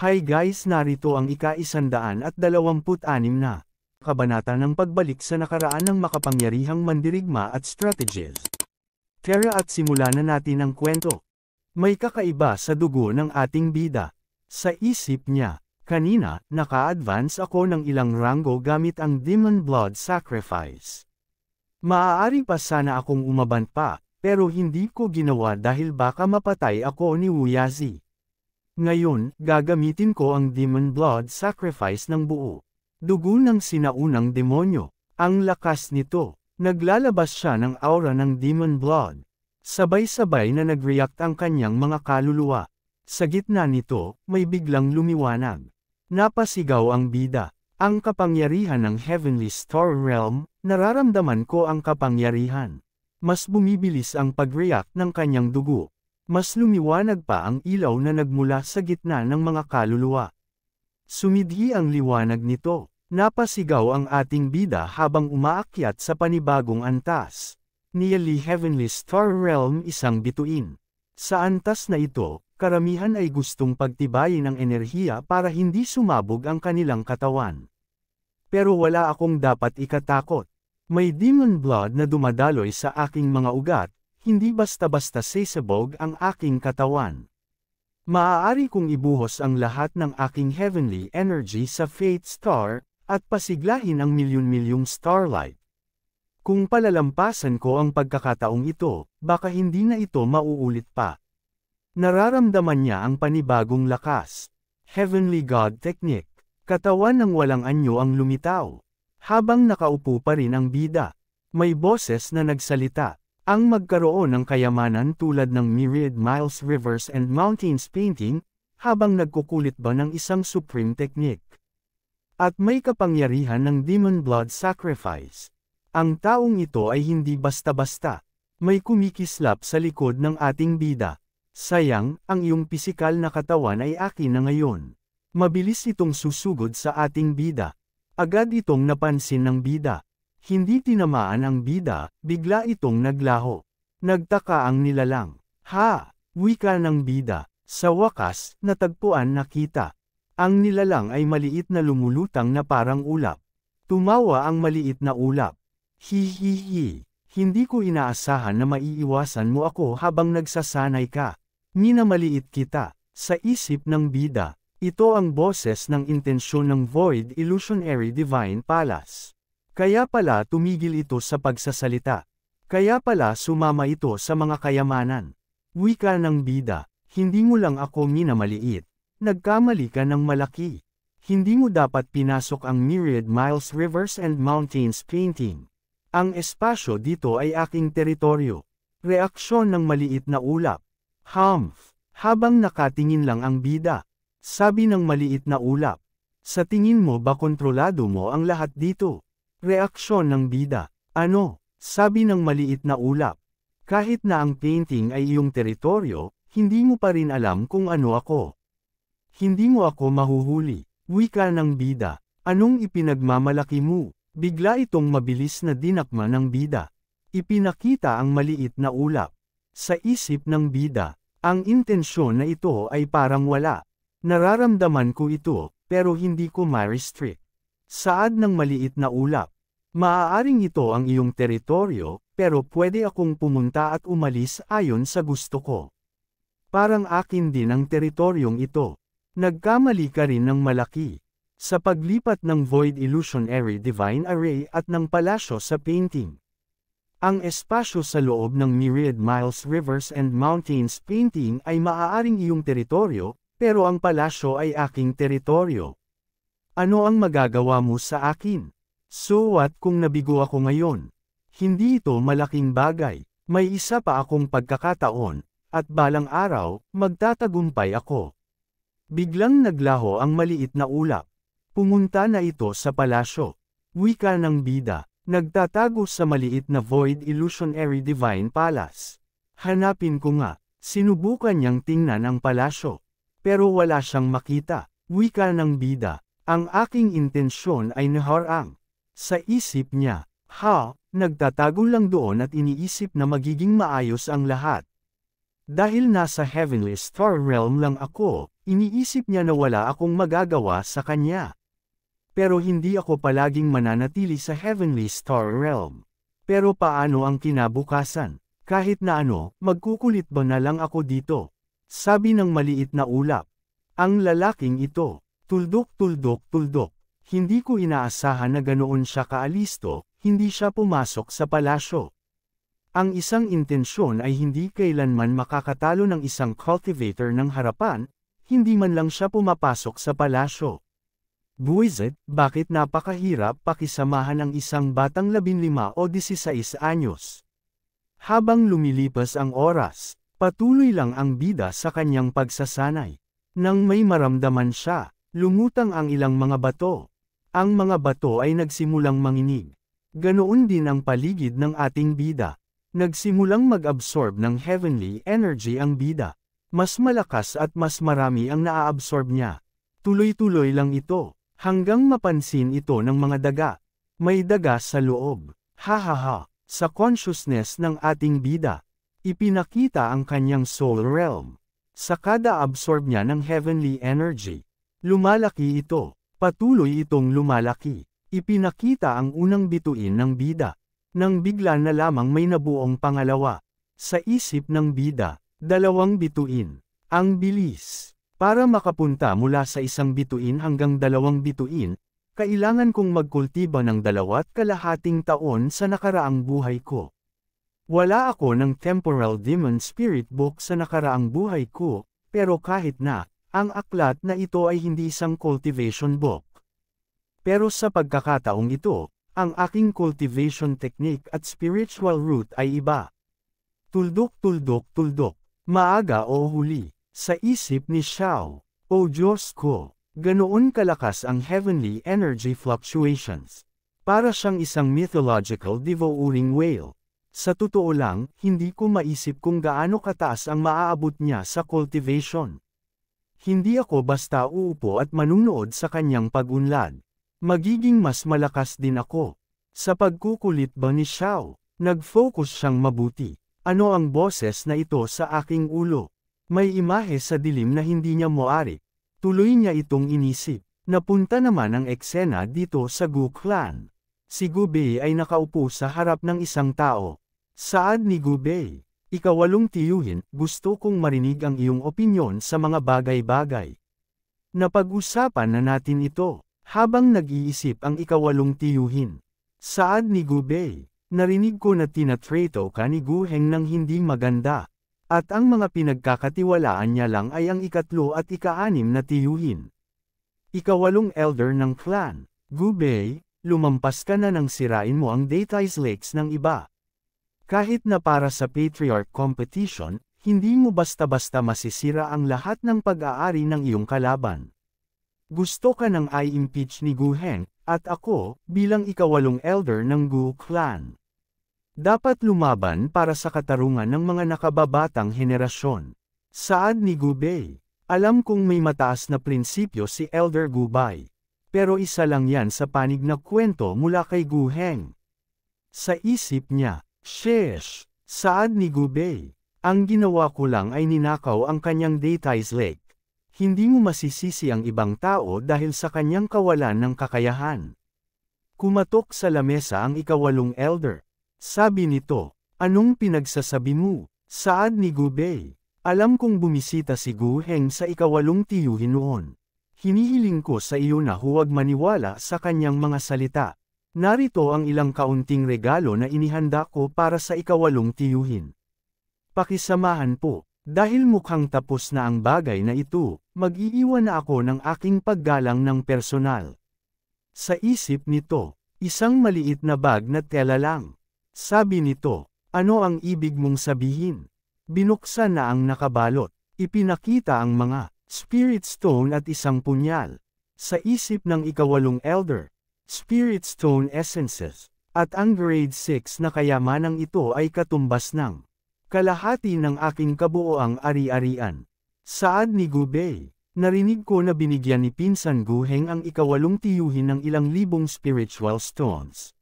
Hi guys, narito ang ika-126 na kabanata ng pagbalik sa nakaraan ng makapangyarihang mandirigma at strategies. Tara at simulan na natin ang kwento. May kakaiba sa dugo ng ating bida. Sa isip niya, kanina, naka-advance ako ng ilang ranggo gamit ang Demon Blood Sacrifice. Maaari pa sana akong umaban pa, pero hindi ko ginawa dahil baka mapatay ako ni Wuyazi. Ngayon, gagamitin ko ang Demon Blood Sacrifice ng buo. Dugo ng sinaunang demonyo. Ang lakas nito. Naglalabas siya ng aura ng Demon Blood. Sabay-sabay na nag-react ang kanyang mga kaluluwa. Sa gitna nito, may biglang lumiwanag. Napasigaw ang bida. Ang kapangyarihan ng Heavenly Star Realm, nararamdaman ko ang kapangyarihan. Mas bumibilis ang pag-react ng kanyang dugo. Mas lumiwanag pa ang ilaw na nagmula sa gitna ng mga kaluluwa. Sumidhi ang liwanag nito. Napasigaw ang ating bida habang umaakyat sa panibagong antas. Nearly Heavenly Star Realm isang bituin. Sa antas na ito, karamihan ay gustong pagtibayin ang enerhiya para hindi sumabog ang kanilang katawan. Pero wala akong dapat ikatakot. May demon blood na dumadaloy sa aking mga ugat. Hindi basta-basta sasabog ang aking katawan. Maaari kong ibuhos ang lahat ng aking heavenly energy sa Fate Star, at pasiglahin ang milyon-milyong starlight. Kung palalampasan ko ang pagkakataong ito, baka hindi na ito mauulit pa. Nararamdaman niya ang panibagong lakas. Heavenly God Technique. Katawan ng walang anyo ang lumitaw. Habang nakaupo pa rin ang bida, may boses na nagsalita. Ang magkaroon ng kayamanan tulad ng myriad miles rivers and mountains painting, habang nagkukulit ba ng isang supreme technique. At may kapangyarihan ng Demon Blood Sacrifice. Ang taong ito ay hindi basta-basta. May kumikislap sa likod ng ating bida. Sayang, ang iyong pisikal na katawan ay akin na ngayon. Mabilis itong susugod sa ating bida. Agad itong napansin ng bida. Hindi tinamaan ang bida, bigla itong naglaho. Nagtaka ang nilalang. Ha! Wika ng bida. Sa wakas, natagpuan na kita. Ang nilalang ay maliit na lumulutang na parang ulap. Tumawa ang maliit na ulap. Hihihi. Hindi ko inaasahan na maiiwasan mo ako habang nagsasanay ka. Minamaliit kita. Sa isip ng bida, ito ang boses ng intensyon ng Void Illusionary Divine Palace. Kaya pala tumigil ito sa pagsasalita. Kaya pala sumama ito sa mga kayamanan. Wika ng bida, hindi mo lang ako minamaliit. Nagkamali ka ng malaki. Hindi mo dapat pinasok ang myriad miles rivers and mountains painting. Ang espasyo dito ay aking teritoryo. Reaksyon ng maliit na ulap. Humph. Habang nakatingin lang ang bida. Sabi ng maliit na ulap. Sa tingin mo ba kontrolado mo ang lahat dito? Reaksyon ng bida. Ano? Sabi ng maliit na ulap. Kahit na ang painting ay iyong teritoryo, hindi mo pa rin alam kung ano ako. Hindi mo ako mahuhuli. Wika ng bida. Anong ipinagmamalaki mo? Bigla itong mabilis na dinakma ng bida. Ipinakita ang maliit na ulap. Sa isip ng bida, ang intensyon na ito ay parang wala. Nararamdaman ko ito, pero hindi ko ma-restrict. Saad ng maliit na ulap. Maaaring ito ang iyong teritoryo, pero pwede akong pumunta at umalis ayon sa gusto ko. Parang akin din ang teritoryong ito. Nagkamali ka rin ng malaki. Sa paglipat ng Void Illusionary Divine Array at ng palasyo sa painting. Ang espasyo sa loob ng myriad miles rivers and mountains painting ay maaaring iyong teritoryo, pero ang palasyo ay aking teritoryo. Ano ang magagawa mo sa akin? So what kung nabigo ako ngayon? Hindi ito malaking bagay. May isa pa akong pagkakataon, at balang araw, magtatagumpay ako. Biglang naglaho ang maliit na ulap. Pumunta na ito sa palasyo. Wika ng bida. Nagtatago sa maliit na Void Illusionary Divine Palace. Hanapin ko nga. Sinubukan niyang tingnan ang palasyo. Pero wala siyang makita. Wika ng bida. Ang aking intensyon ay naharang. Sa isip niya, nagtatago lang doon at iniisip na magiging maayos ang lahat. Dahil nasa Heavenly Star Realm lang ako, iniisip niya na wala akong magagawa sa kanya. Pero hindi ako palaging mananatili sa Heavenly Star Realm. Pero paano ang kinabukasan? Kahit na ano, magkukulit ba na lang ako dito? Sabi ng maliit na ulap. Ang lalaking ito, tuldok tuldok tuldok. Hindi ko inaasahan na ganoon siya kaalisto, hindi siya pumasok sa palasyo. Ang isang intensyon ay hindi kailanman makakatalo ng isang cultivator ng harapan, hindi man lang siya pumapasok sa palasyo. Buwisit, bakit napakahirap pakisamahan ang isang batang 15 o 16 anyos? Habang lumilipas ang oras, patuloy lang ang bida sa kanyang pagsasanay. Nang may maramdaman siya, lumutang ang ilang mga bato. Ang mga bato ay nagsimulang manginig. Ganoon din ang paligid ng ating bida. Nagsimulang mag-absorb ng heavenly energy ang bida. Mas malakas at mas marami ang naa-absorb niya. Tuloy-tuloy lang ito, hanggang mapansin ito ng mga daga. May daga sa loob. Hahaha, sa consciousness ng ating bida. Ipinakita ang kanyang soul realm. Sa kada absorb niya ng heavenly energy, lumalaki ito. Patuloy itong lumalaki. Ipinakita ang unang bituin ng bida. Nang bigla na lamang may nabuong pangalawa. Sa isip ng bida, 2 bituin. Ang bilis. Para makapunta mula sa isang bituin hanggang 2 bituin, kailangan kong magkultiba ng 2.5 taon sa nakaraang buhay ko. Wala ako ng temporal demon spirit book sa nakaraang buhay ko, pero kahit na, ang aklat na ito ay hindi isang cultivation book. Pero sa pagkakataong ito, ang aking cultivation technique at spiritual route ay iba. Tuldok tuldok tuldok, maaga o huli, sa isip ni Xiao. O Diyos ko, ganoon kalakas ang heavenly energy fluctuations. Para siyang isang mythological devouring whale. Sa totoo lang, hindi ko maisip kung gaano kataas ang maaabot niya sa cultivation. Hindi ako basta uupo at manunood sa kanyang pag-unlad. Magiging mas malakas din ako. Sa pagkukulit ba ni Xiao, nag-focus siyang mabuti. Ano ang boses na ito sa aking ulo? May imahe sa dilim na hindi niya moari. Tuloy niya itong inisip. Napunta naman ang eksena dito sa Gu Clan. Si Gu Bei ay nakaupo sa harap ng isang tao. Saad ni Gu Bei, ikawalong tiyuhin, gusto kong marinig ang iyong opinyon sa mga bagay-bagay. Napag-usapan na natin ito. Habang nag-iisip ang ikawalong tiyuhin. Saad ni Gu Bei, narinig ko na tinatrato ka ni Gu Heng ng hindi maganda. At ang mga pinagkakatiwalaan niya lang ay ang ikatlo at ika-6 na tiyuhin. Ikawalong elder ng clan, Gu Bei, lumampas ka na nang sirain mo ang Daytais Lakes ng iba. Kahit na para sa Patriarch competition, hindi mo basta-basta masisira ang lahat ng pag-aari ng iyong kalaban. Gusto ka nang i-impeach ni Gu Heng, at ako, bilang ikawalong elder ng Gu Clan. Dapat lumaban para sa katarungan ng mga nakababatang henerasyon. Saad ni Gu Bei, alam kong may mataas na prinsipyo si Elder Gu Bai. Pero isa lang yan sa panig na kwento mula kay Gu Heng. Sa isip niya, sheesh, saad ni Gu Bei, ang ginawa ko lang ay ninakaw ang kanyang Daytais Lake. Hindi mo masisisi ang ibang tao dahil sa kanyang kawalan ng kakayahan. Kumatok sa lamesa ang ikawalong elder. Sabi nito, anong pinagsasabi mo? Saad ni Gu Bei, alam kong bumisita si Gu Heng sa ikawalong tiyuhin noon. Hinihiling ko sa iyo na huwag maniwala sa kanyang mga salita. Narito ang ilang kaunting regalo na inihanda ko para sa ikawalong tiyuhin. Pakisamahan po. Dahil mukhang tapos na ang bagay na ito, mag-iiwan na ako ng aking paggalang ng personal. Sa isip nito, isang maliit na bag na tela lang. Sabi nito, ano ang ibig mong sabihin? Binuksan na ang nakabalot. Ipinakita ang mga Spirit Stone at isang punyal. Sa isip ng ikawalong elder, Spirit Stone Essences, at ang grade 6 na kayamanang ito ay katumbas ng kalahati ng aking kabuoang ari-arian. Saad ni Gu Bei, narinig ko na binigyan ni Pinsan Gu Heng ang ikawalong tiyuhin ng ilang libong spiritual stones.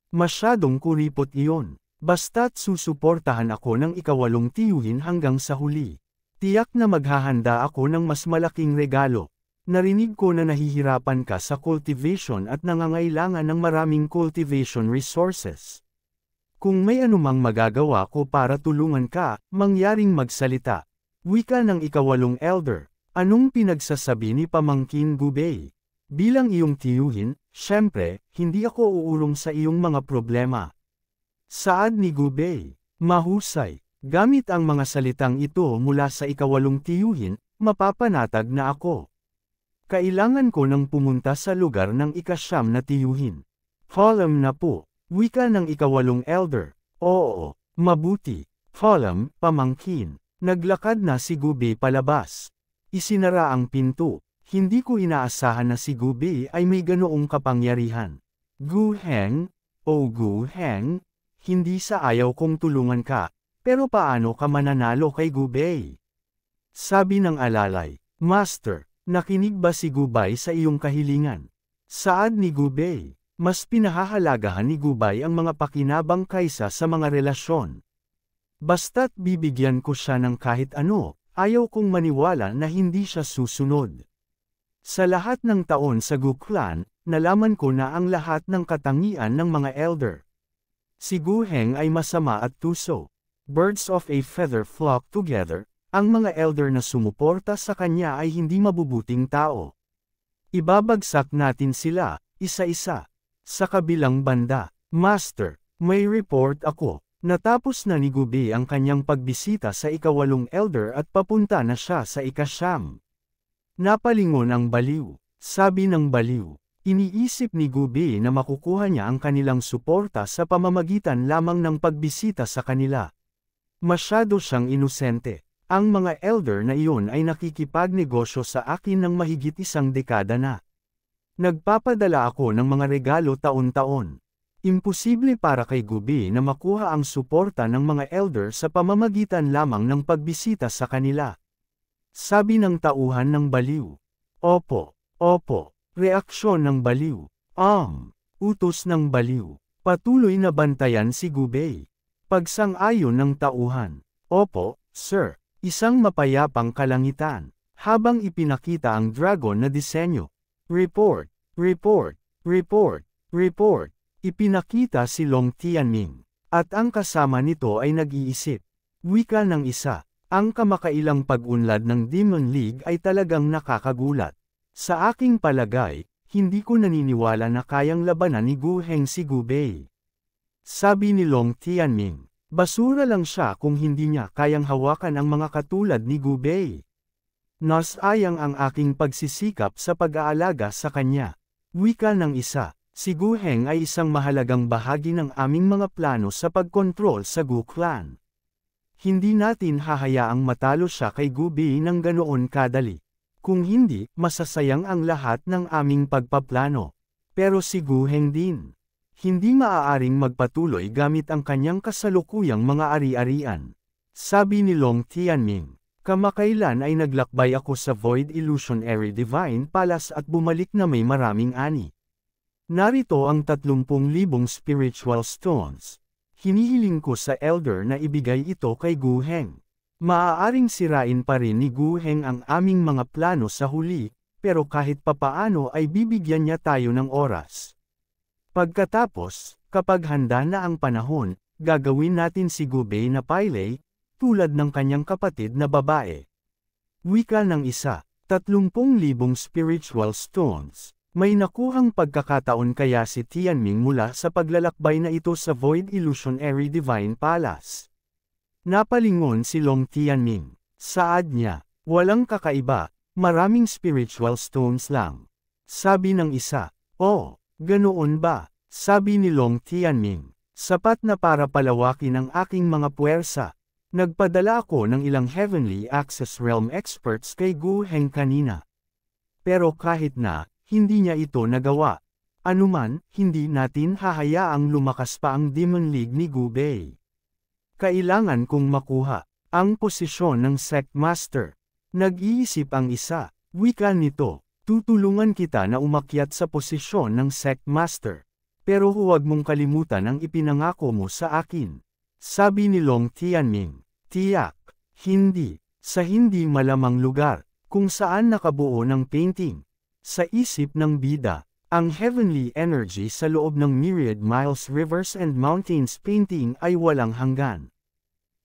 Masyadong kuripot iyon. Basta't susuportahan ako ng ika-8 tiyuhin hanggang sa huli. Tiyak na maghahanda ako ng mas malaking regalo. Narinig ko na nahihirapan ka sa cultivation at nangangailangan ng maraming cultivation resources. Kung may anumang magagawa ko para tulungan ka, mangyaring magsalita. Wika ng ika-8 elder. Anong pinagsasabi ni Pamangkin Gubei? Bilang iyong tiyuhin, syempre, hindi ako uurong sa iyong mga problema. Saad ni Gubei. Mahusay. Gamit ang mga salitang ito mula sa ika-8 tiyuhin, mapapanatag na ako. Kailangan ko nang pumunta sa lugar ng ika-9 na tiyuhin. Follow na po. Wika ng ika-8 elder. Oo, mabuti. Follow, pamangkin. Naglakad na si Gubei palabas. Isinara ang pinto. Hindi ko inaasahan na si Gubei ay may ganoong kapangyarihan. Gu Heng, o Gu Heng, hindi sa ayaw kong tulungan ka. Pero paano ka mananalo kay Gubei? Sabi ng alalay. Master, nakinig ba si Gubei sa iyong kahilingan? Saad ni Gubei. Mas pinahahalagahan ni Gubei ang mga pakinabang kaysa sa mga relasyon. Basta't bibigyan ko siya ng kahit ano, ayaw kong maniwala na hindi siya susunod. Sa lahat ng taon sa Gu Clan, nalaman ko na ang lahat ng katangian ng mga elder. Si Gu Heng ay masama at tuso. Birds of a feather flock together, ang mga elder na sumuporta sa kanya ay hindi mabubuting tao. Ibabagsak natin sila, isa-isa. Sa kabilang banda, Master, may report ako. Natapos na ni Gubei ang kanyang pagbisita sa ika-8 elder at papunta na siya sa ika-9. Napalingon ang baliw. Sabi ng baliw. Iniisip ni Gubei na makukuha niya ang kanilang suporta sa pamamagitan lamang ng pagbisita sa kanila. Masyado siyang inosente. Ang mga elder na iyon ay nakikipagnegosyo sa akin ng mahigit 1 dekada na. Nagpapadala ako ng mga regalo taon-taon. Imposible para kay Gubei na makuha ang suporta ng mga elder sa pamamagitan lamang ng pagbisita sa kanila. Sabi ng tauhan ng baliw. Opo, opo. Reaksyon ng baliw. Utos ng baliw. Patuloy na bantayan si Gubei. Pagsang-ayon ng tauhan. Opo, sir. Isang mapayapang kalangitan. Habang ipinakita ang dragon na disenyo. Report, report, report, report. Ipinakita si Long Tianming. At ang kasama nito ay nag-iisip. Wika ng isa. Ang kamakailang pag-unlad ng Demon League ay talagang nakakagulat. Sa aking palagay, hindi ko naniniwala na kayang labanan ni Gu Heng si Gubei. Sabi ni Long Tianming. Basura lang siya kung hindi niya kayang hawakan ang mga katulad ni Gubei. Nasayang ang aking pagsisikap sa pag-aalaga sa kanya. Wika ng isa. Si Gu Heng ay isang mahalagang bahagi ng aming mga plano sa pagkontrol sa Gu Clan. Hindi natin hahayaang matalo siya kay Gubei ng ganoon kadali. Kung hindi, masasayang ang lahat ng aming pagpaplano. Pero si Gu Heng din. Hindi maaaring magpatuloy gamit ang kanyang kasalukuyang mga ari-arian. Sabi ni Long Tianming. Kamakailan ay naglakbay ako sa Void Illusionary Divine Palace at bumalik na may maraming ani. Narito ang 30,000 spiritual stones. Hinihiling ko sa elder na ibigay ito kay Gu Heng. Maaaring sirain pa rin ni Gu Heng ang aming mga plano sa huli, pero kahit papaano ay bibigyan niya tayo ng oras. Pagkatapos, kapag handa na ang panahon, gagawin natin si Gubei na Pailei, tulad ng kanyang kapatid na babae. Wika ng isa. 30,000 spiritual stones. May nakuhang pagkakataon kaya si Tianming mula sa paglalakbay na ito sa Void Illusionary Divine Palace. Napalingon si Long Tianming. Saad niya, walang kakaiba, maraming spiritual stones lang. Sabi ng isa, oh, ganoon ba? Sabi ni Long Tianming, sapat na para palawakin ang aking mga puwersa. Nagpadala ako ng ilang Heavenly Access Realm experts kay Gu Heng kanina. Pero kahit na, hindi niya ito nagawa. Anuman, hindi natin hahayaang lumakas pa ang Demon League ni Gubei. Kailangan kong makuha ang posisyon ng Sect Master. Nag-iisip ang isa. Wika nito, tutulungan kita na umakyat sa posisyon ng Sect Master. Pero huwag mong kalimutan ang ipinangako mo sa akin. Sabi ni Long Tianming. Tiyak. Hindi. Sa hindi malamang lugar, kung saan nakabuo ng painting. Sa isip ng bida, ang heavenly energy sa loob ng myriad miles rivers and mountains painting ay walang hanggan.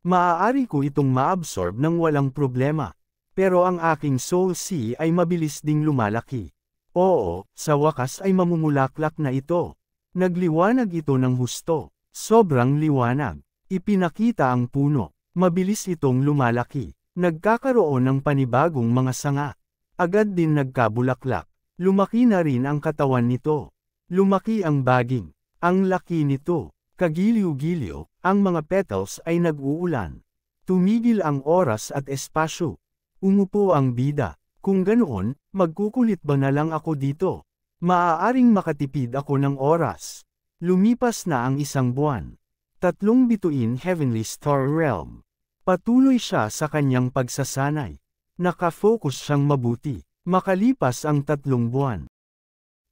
Maaari ko itong maabsorb ng walang problema. Pero ang aking soul sea ay mabilis ding lumalaki. Oo, sa wakas ay mamumulaklak na ito. Nagliwanag ito ng husto. Sobrang liwanag. Ipinakita ang puno. Mabilis itong lumalaki. Nagkakaroon ng panibagong mga sanga. Agad din nagkabulaklak. Lumaki na rin ang katawan nito. Lumaki ang baging. Ang laki nito. Kagiliw-giliw, ang mga petals ay nag-uulan. Tumigil ang oras at espasyo. Umupo ang bida. Kung ganoon, magkukulit ba na lang ako dito? Maaaring makatipid ako ng oras. Lumipas na ang isang buwan. 3 bituin Heavenly Star Realm. Patuloy siya sa kanyang pagsasanay. Nakafocus siyang mabuti. Makalipas ang 3 buwan.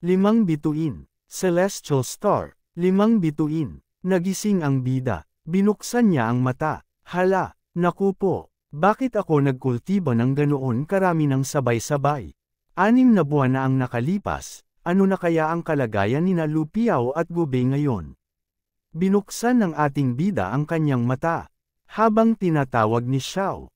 5 bituin. Celestial Star. 5 bituin. Nagising ang bida. Binuksan niya ang mata. Hala, naku po. Bakit ako nagkultiba ng ganoon karami ng sabay-sabay? 6 na buwan na ang nakalipas. Ano na kaya ang kalagayan ni Lu Piao at Gube ngayon? Binuksan ng ating bida ang kanyang mata. Habang tinatawag ni Xiao.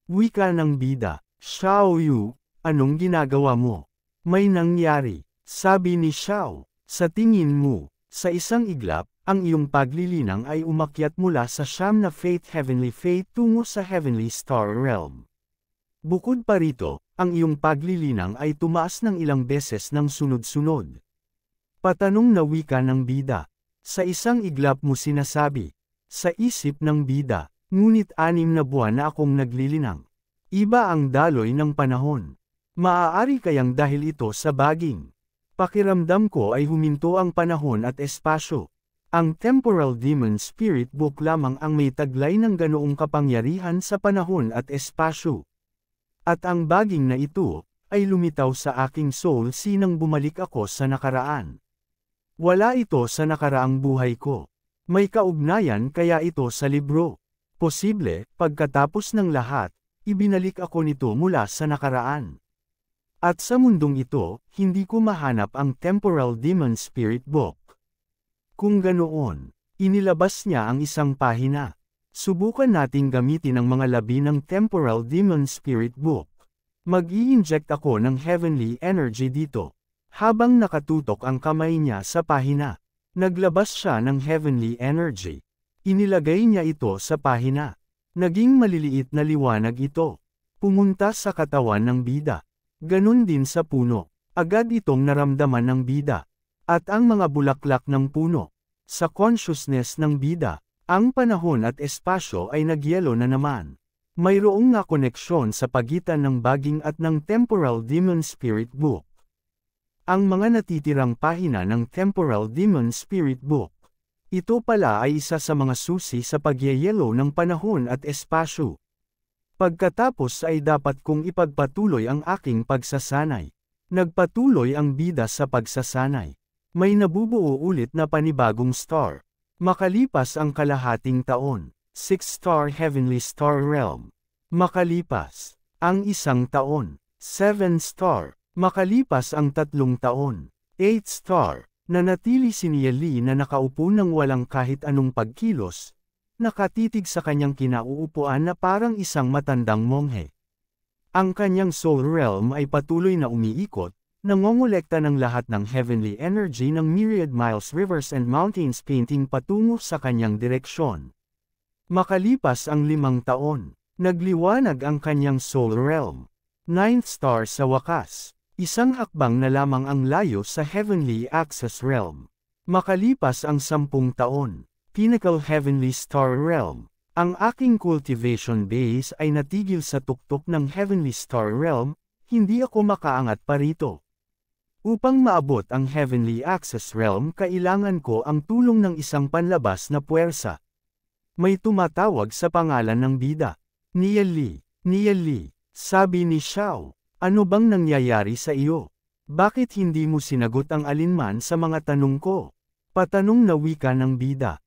Wika ng bida. Xiao Yu, anong ginagawa mo? May nangyari, sabi ni Xiao. Sa tingin mo, sa isang iglap, ang iyong paglilinang ay umakyat mula sa siyam na Faith Heavenly Faith tungo sa Heavenly Star Realm. Bukod pa rito, ang iyong paglilinang ay tumaas ng ilang beses ng sunod-sunod. Patanong na wika ng bida. Sa isang iglap mo sinasabi. Sa isip ng bida. Ngunit 6 na buwan na akong naglilinang. Iba ang daloy ng panahon. Maaari kayang dahil ito sa baging. Pakiramdam ko ay huminto ang panahon at espasyo. Ang Temporal Demon Spirit Book lamang ang may taglay ng ganoong kapangyarihan sa panahon at espasyo. At ang baging na ito, ay lumitaw sa aking soul sinang bumalik ako sa nakaraan. Wala ito sa nakaraang buhay ko. May kaugnayan kaya ito sa libro. Posible, pagkatapos ng lahat, ibinalik ako nito mula sa nakaraan. At sa mundong ito, hindi ko mahanap ang Temporal Demon Spirit Book. Kung ganoon, inilabas niya ang isang pahina. Subukan nating gamitin ang mga labi ng Temporal Demon Spirit Book. Mag-i-inject ako ng heavenly energy dito. Habang nakatutok ang kamay niya sa pahina, naglabas siya ng heavenly energy. Inilagay niya ito sa pahina. Naging maliliit na liwanag ito. Pumunta sa katawan ng bida. Ganun din sa puno. Agad itong naramdaman ng bida. At ang mga bulaklak ng puno. Sa consciousness ng bida, ang panahon at espasyo ay nagyelo na naman. Mayroong nga koneksyon sa pagitan ng baging at ng Temporal Demon Spirit Book. Ang mga natitirang pahina ng Temporal Demon Spirit Book. Ito pala ay isa sa mga susi sa pagyeyelo ng panahon at espasyo. Pagkatapos ay dapat kong ipagpatuloy ang aking pagsasanay. Nagpatuloy ang bida sa pagsasanay. May nabubuo ulit na panibagong star. Makalipas ang kalahating taon, 6-star Heavenly Star Realm. Makalipas ang 1 taon, 7-star. Makalipas ang 3 taon, 8-star. Nanatili si Nieli na nakaupo ng walang kahit anong pagkilos, nakatitig sa kanyang kinauupuan na parang isang matandang monghe. Ang kanyang soul realm ay patuloy na umiikot, nangongolekta ng lahat ng heavenly energy ng myriad miles rivers and mountains painting patungo sa kanyang direksyon. Makalipas ang 5 taon, nagliwanag ang kanyang soul realm. 9th star sa wakas. Isang hakbang na lamang ang layo sa Heavenly Access Realm. Makalipas ang 10 taon, Pinnacle Heavenly Star Realm, ang aking cultivation base ay natigil sa tuktok ng Heavenly Star Realm, hindi ako makaangat pa rito. Upang maabot ang Heavenly Access Realm kailangan ko ang tulong ng isang panlabas na puwersa. May tumatawag sa pangalan ng bida. Nieli, Nieli, sabi ni Xiao. Ano bang nangyayari sa iyo? Bakit hindi mo sinagot ang alinman sa mga tanong ko? Patanong na wika ng bida.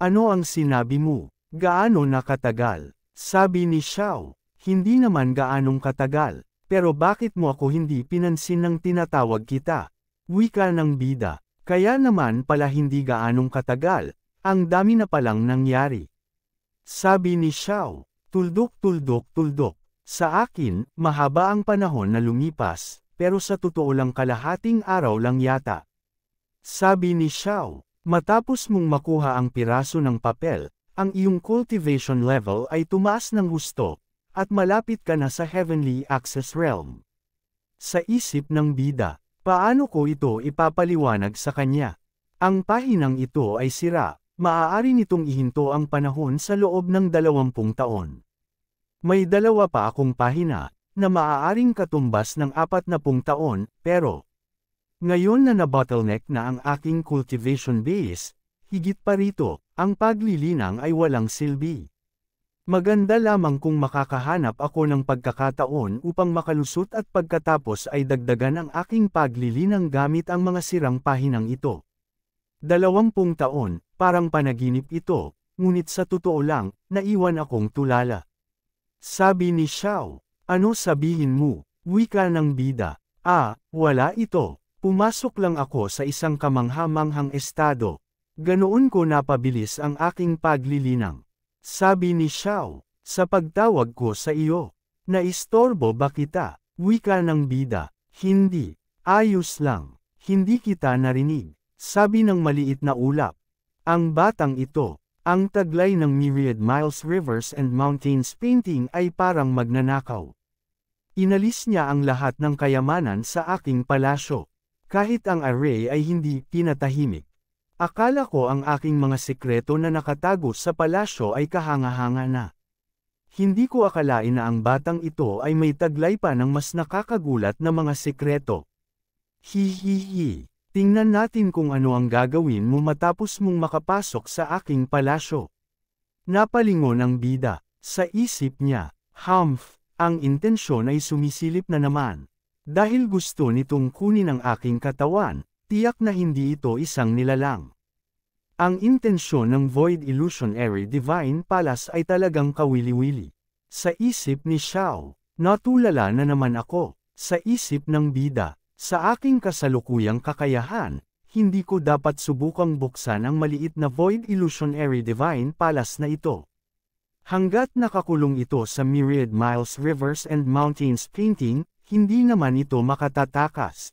Ano ang sinabi mo? Gaano na katagal? Sabi ni Xiao. Hindi naman gaanong katagal. Pero bakit mo ako hindi pinansin nang tinatawag kita? Wika ng bida. Kaya naman pala hindi gaanong katagal. Ang dami na palang nangyari. Sabi ni Xiao. Tuldok tuldok tuldok. Sa akin, mahaba ang panahon na lumipas, pero sa totoo lang kalahating araw lang yata. Sabi ni Xiao. Matapos mong makuha ang piraso ng papel, ang iyong cultivation level ay tumaas ng husto, at malapit ka na sa Heavenly Access Realm. Sa isip ng bida, paano ko ito ipapaliwanag sa kanya? Ang pahinang ito ay sira, maaari nitong ihinto ang panahon sa loob ng 20 taon. May dalawa pa akong pahina, na maaaring katumbas ng 40 taon, pero ngayon na na-bottleneck na ang aking cultivation base, higit pa rito, ang paglilinang ay walang silbi. Maganda lamang kung makakahanap ako ng pagkakataon upang makalusot at pagkatapos ay dagdagan ang aking paglilinang gamit ang mga sirang pahinang ito. 20 taon, parang panaginip ito, ngunit sa totoo lang, naiwan akong tulala. Sabi ni Xiao, ano sabihin mo? Wika ng bida. Wala ito. Pumasok lang ako sa isang kamangha-manghang estado. Ganoon ko napabilis ang aking paglilinang. Sabi ni Xiao, sa pagtawag ko sa iyo. Naistorbo ba kita? Wika ng bida. Hindi. Ayos lang. Hindi kita narinig. Sabi ng maliit na ulap. Ang batang ito. Ang taglay ng Myriad Miles Rivers and Mountains painting ay parang magnanakaw. Inalis niya ang lahat ng kayamanan sa aking palasyo. Kahit ang array ay hindi pinatahimik. Akala ko ang aking mga sekreto na nakatago sa palasyo ay kahanga-hanga na. Hindi ko akalain na ang batang ito ay may taglay pa ng mas nakakagulat na mga sekreto. Hihihi. Tingnan natin kung ano ang gagawin mo matapos mong makapasok sa aking palasyo. Napalingon ang bida. Sa isip niya, ang intensyon ay sumisilip na naman. Dahil gusto nitong kunin ang aking katawan, tiyak na hindi ito isang nilalang. Ang intensyon ng Void Illusionary Divine Palace ay talagang kawili-wili. Sa isip ni Xiao, natulala na naman ako. Sa isip ng bida. Sa aking kasalukuyang kakayahan, hindi ko dapat subukang buksan ang maliit na Void Illusionary Divine Palace na ito. Hanggat nakakulong ito sa Myriad Miles Rivers and Mountains painting, hindi naman ito makatatakas.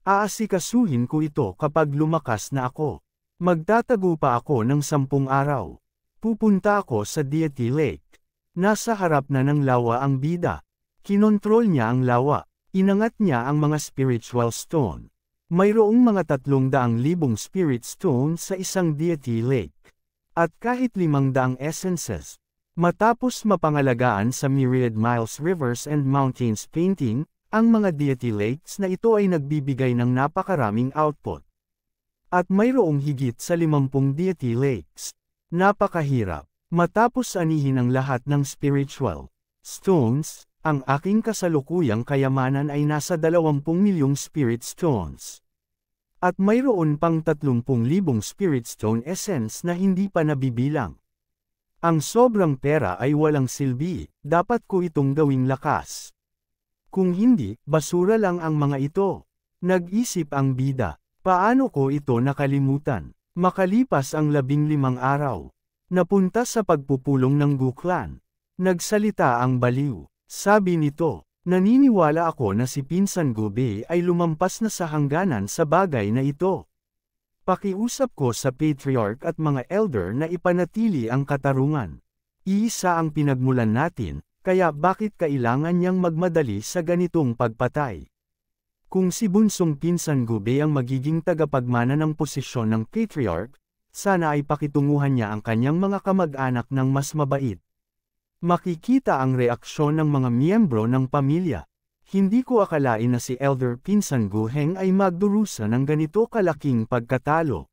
Aasikasuhin ko ito kapag lumakas na ako. Magtatago pa ako ng 10 araw. Pupunta ako sa Deity Lake. Nasa harap na ng lawa ang bida. Kinontrol niya ang lawa. Inangat niya ang mga spiritual stone. Mayroong mga 300,000 spirit stone sa isang deity lake. At kahit 500 essences. Matapos mapangalagaan sa Myriad Miles Rivers and Mountains painting, ang mga deity lakes na ito ay nagbibigay ng napakaraming output. At mayroong higit sa 50 deity lakes. Napakahirap. Matapos anihin ang lahat ng spiritual stones, ang aking kasalukuyang kayamanan ay nasa 20 milyong spirit stones. At mayroon pang 30,000 spirit stone essence na hindi pa nabibilang. Ang sobrang pera ay walang silbi, dapat ko itong gawing lakas. Kung hindi, basura lang ang mga ito. Nag-isip ang bida, paano ko ito nakalimutan? Makalipas ang 15 araw. Napunta sa pagpupulong ng Guklan. Nagsalita ang baliw. Sabi nito, naniniwala ako na si Pinsan Gube ay lumampas na sa hangganan sa bagay na ito. Pakiusap ko sa Patriarch at mga Elder na ipanatili ang katarungan. Iisa ang pinagmulan natin, kaya bakit kailangan niyang magmadali sa ganitong pagpatay? Kung si Bunsong Pinsan Gube ang magiging tagapagmana ng posisyon ng Patriarch, sana ay pakitunguhan niya ang kanyang mga kamag-anak ng mas mabait. Makikita ang reaksyon ng mga miyembro ng pamilya. Hindi ko akalain na si Elder Pinsan Guheng ay magdurusa ng ganito kalaking pagkatalo.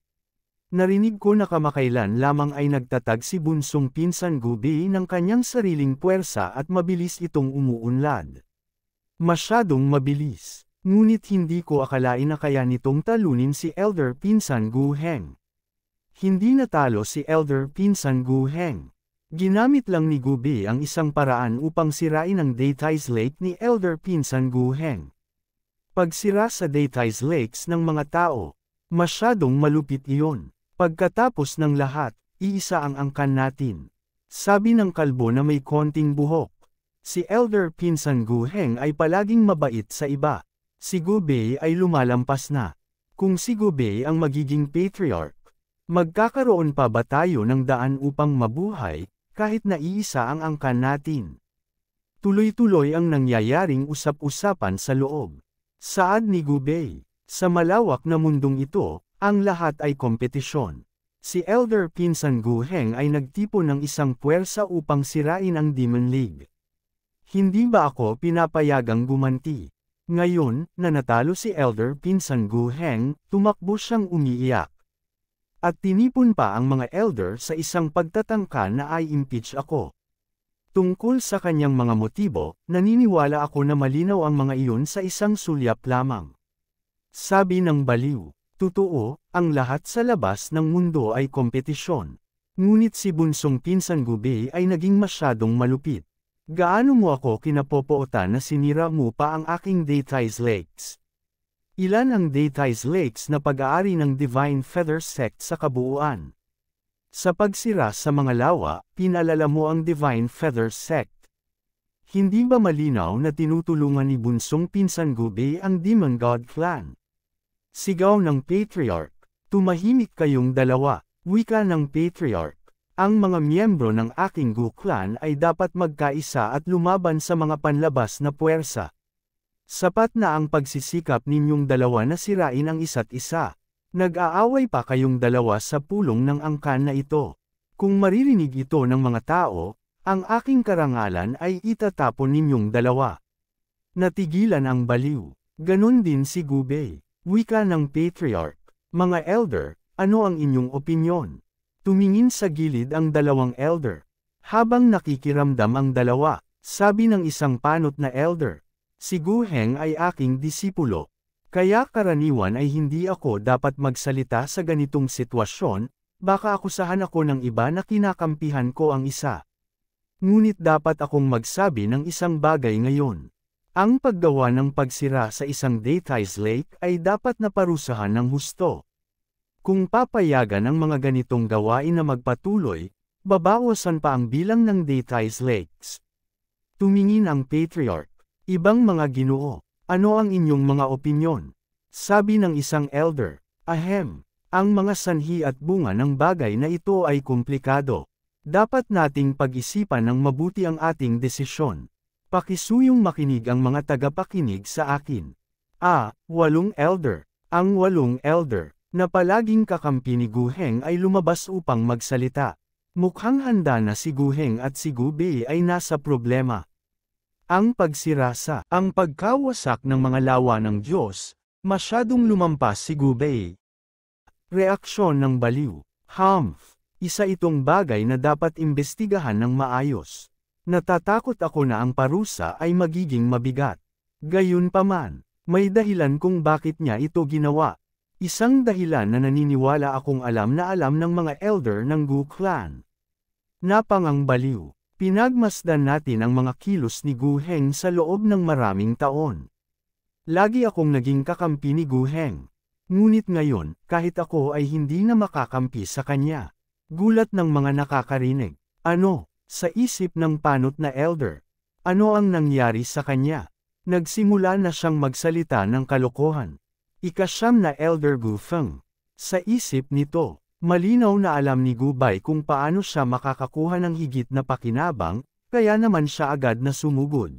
Narinig ko na kamakailan lamang ay nagtatag si Bunsong Pinsan Gube ng kanyang sariling puwersa at mabilis itong umuunlad. Masyadong mabilis. Ngunit hindi ko akalain na kaya nitong talunin si Elder Pinsan Guheng. Hindi natalo si Elder Pinsan Gu Heng. Ginamit lang ni Gu Bei ang isang paraan upang sirain ang Daytai's Lake ni Elder Pinsan Gu Heng. Pagsira sa Daytai's Lakes ng mga tao, masyadong malupit iyon. Pagkatapos ng lahat, iisa ang angkan natin. Sabi ng kalbo na may konting buhok. Si Elder Pinsan Gu Heng ay palaging mabait sa iba. Si Gu Bei ay lumalampas na. Kung si Gu Bei ang magiging patriarch, magkakaroon pa ba tayo ng daan upang mabuhay, kahit na iisa ang angkan natin? Tuloy-tuloy ang nangyayaring usap-usapan sa loob. Saad ni Gu Bei, sa malawak na mundong ito, ang lahat ay kompetisyon. Si Elder Pinsan Gu Heng ay nagtipon ng isang puwersa upang sirain ang Demon League. Hindi ba ako pinapayagang gumanti? Ngayon, na natalo si Elder Pinsan Gu Heng, tumakbo siyang umiiyak. At tinipon pa ang mga elder sa isang pagtatangka na i-impeach ako. Tungkol sa kanyang mga motibo, naniniwala ako na malinaw ang mga iyon sa isang sulyap lamang. Sabi ng baliw, totoo, ang lahat sa labas ng mundo ay kompetisyon. Ngunit si bunsong Pinsan Gu Bei ay naging masyadong malupit. Gaano mo ako kinapopootan na sinira mo pa ang aking Daytai's Lakes? Ilan ang Daytai's Lakes na pag-aari ng Divine Feather Sect sa kabuuan? Sa pagsira sa mga lawa, pinalala mo ang Divine Feather Sect. Hindi ba malinaw na tinutulungan ni bunsong Pinsan Gu Bei ang Demon God Clan? Sigaw ng Patriarch, tumahimik kayong dalawa, wika ng Patriarch. Ang mga miyembro ng aking Gu Clan ay dapat magkaisa at lumaban sa mga panlabas na puwersa. Sapat na ang pagsisikap ninyong dalawa na sirain ang isa't isa. Nag-aaway pa kayong dalawa sa pulong ng angkan na ito. Kung maririnig ito ng mga tao, ang aking karangalan ay itatapon ninyong dalawa. Natigilan ang baliw. Ganon din si Gu Bei. Wika ng Patriarch. Mga elder, ano ang inyong opinyon? Tumingin sa gilid ang dalawang elder. Habang nakikiramdam ang dalawa, sabi ng isang panot na elder, si Gu Heng ay aking disipulo. Kaya karaniwan ay hindi ako dapat magsalita sa ganitong sitwasyon, baka akusahan ako ng iba na kinakampihan ko ang isa. Ngunit dapat akong magsabi ng isang bagay ngayon. Ang paggawa ng pagsira sa isang Daytai's Lake ay dapat na parusahan ng husto. Kung papayagan ang mga ganitong gawain na magpatuloy, babawasan pa ang bilang ng Daytai's Lakes. Tumingin ang Patriarch. Ibang mga ginoo, ano ang inyong mga opinyon? Sabi ng isang elder, ahem, ang mga sanhi at bunga ng bagay na ito ay komplikado. Dapat nating pag-isipan ng mabuti ang ating desisyon. Pakisuyong makinig ang mga tagapakinig sa akin. 8 elder. Ang 8 elder, na palaging kakampi ni Gu Heng ay lumabas upang magsalita. Mukhang handa na si Gu Heng at si Gu Bei ay nasa problema. Ang pagsira sa ang pagkawasak ng mga lawa ng Diyos, masyadong lumampas si Gu Bei. Reaksyon ng baliw. Humph. Isa itong bagay na dapat imbestigahan ng maayos. Natatakot ako na ang parusa ay magiging mabigat. Gayunpaman, may dahilan kung bakit niya ito ginawa. Isang dahilan na naniniwala akong alam ng mga elder ng Gu Clan. Napangang baliw. Pinagmasdan natin ang mga kilos ni Gu Heng sa loob ng maraming taon. Lagi akong naging kakampi ni Gu Heng. Ngunit ngayon, kahit ako ay hindi na makakampi sa kanya. Gulat ng mga nakakarinig. Ano, sa isip ng panot na elder? Ano ang nangyari sa kanya? Nagsimula na siyang magsalita ng kalokohan. Ika-9 na elder Gu Feng. Sa isip nito, malinaw na alam ni Gu Bai kung paano siya makakakuha ng higit na pakinabang, kaya naman siya agad na sumugod.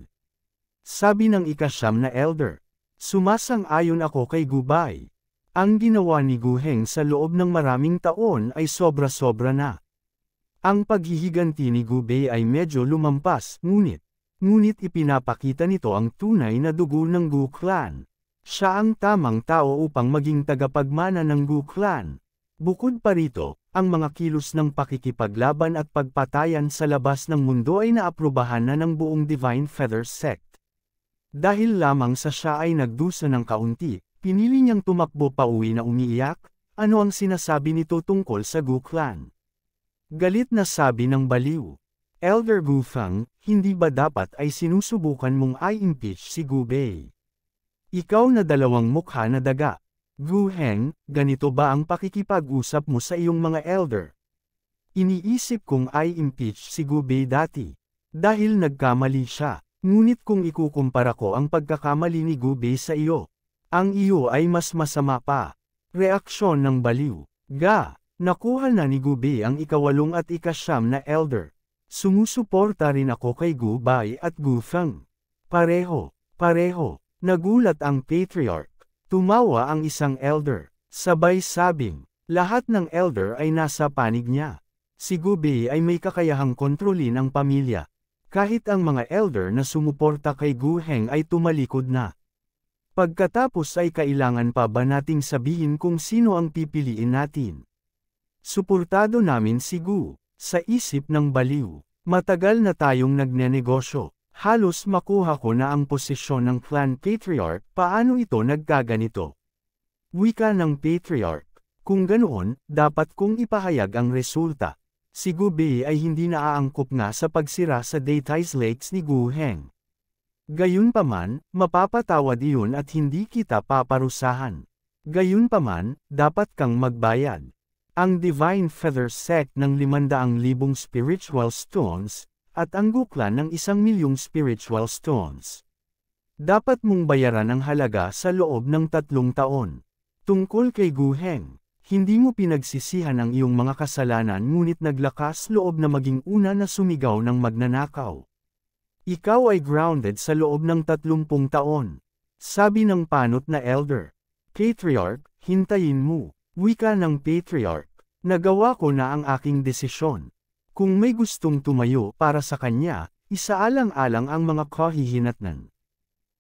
Sabi ng ika-9 na elder, sumasang-ayon ako kay Gu Bai. Ang ginawa ni Gu Heng sa loob ng maraming taon ay sobra-sobra na. Ang paghihiganti ni Gu Bei ay medyo lumampas, ngunit ipinapakita nito ang tunay na dugo ng Gu Clan. Siya ang tamang tao upang maging tagapagmana ng Gu Clan. Bukod pa rito, ang mga kilos ng pakikipaglaban at pagpatayan sa labas ng mundo ay naaprubahan na ng buong Divine Feather Sect. Dahil lamang sa siya ay nagdusa ng kaunti, pinili niyang tumakbo pauwi na umiiyak, Ano ang sinasabi nito tungkol sa Gu clan? Galit na sabi ng baliw. Elder Gu Feng, hindi ba dapat ay sinusubukan mong i-impeach si Gu Bei? Ikaw na dalawang mukha na daga. Gu Heng, ganito ba ang pakikipag-usap mo sa iyong mga elder? Iniisip kong i-impeach si Gu Bei dati. Dahil nagkamali siya. Ngunit kung ikukumpara ko ang pagkakamali ni Gu Bei sa iyo, ang iyo ay mas masama pa. Reaksyon ng baliw. Ga, nakuha na ni Gu Bei ang ika-8 at ika-9 na elder. Sumusuporta rin ako kay Gu Bai at Gu Feng. Pareho. Nagulat ang patriarch. Tumawa ang isang elder. Sabay sabing, lahat ng elder ay nasa panig niya. Si Gu Bei ay may kakayahang kontrolin ang pamilya. Kahit ang mga elder na sumuporta kay Gu Heng ay tumalikod na. Pagkatapos ay kailangan pa ba nating sabihin kung sino ang pipiliin natin? Suportado namin si Gu, sa isip ng baliw. Matagal na tayong nagnenegosyo. Halos makuha ko na ang posisyon ng clan patriarch, paano ito nagkaganito? Wika ng patriarch. Kung ganoon, dapat kong ipahayag ang resulta. Si Gu Bei ay hindi naaangkop nga sa pagsira sa Daytais Lakes ni Gu Heng. Gayunpaman, mapapatawad iyon at hindi kita paparusahan. Gayunpaman, dapat kang magbayad. Ang Divine Feather Sect ng 500,000 spiritual stones, at ang Gu clan ng 1,000,000 spiritual stones. Dapat mong bayaran ang halaga sa loob ng 3 taon. Tungkol kay Gu Heng, hindi mo pinagsisihan ang iyong mga kasalanan ngunit naglakas loob na maging una na sumigaw ng magnanakaw. Ikaw ay grounded sa loob ng 30 taon. Sabi ng panot na elder. Patriarch, hintayin mo. Wika ng patriarch. Nagawa ko na ang aking desisyon. Kung may gustong tumayo para sa kanya, isaalang-alang ang mga kahihinatnan.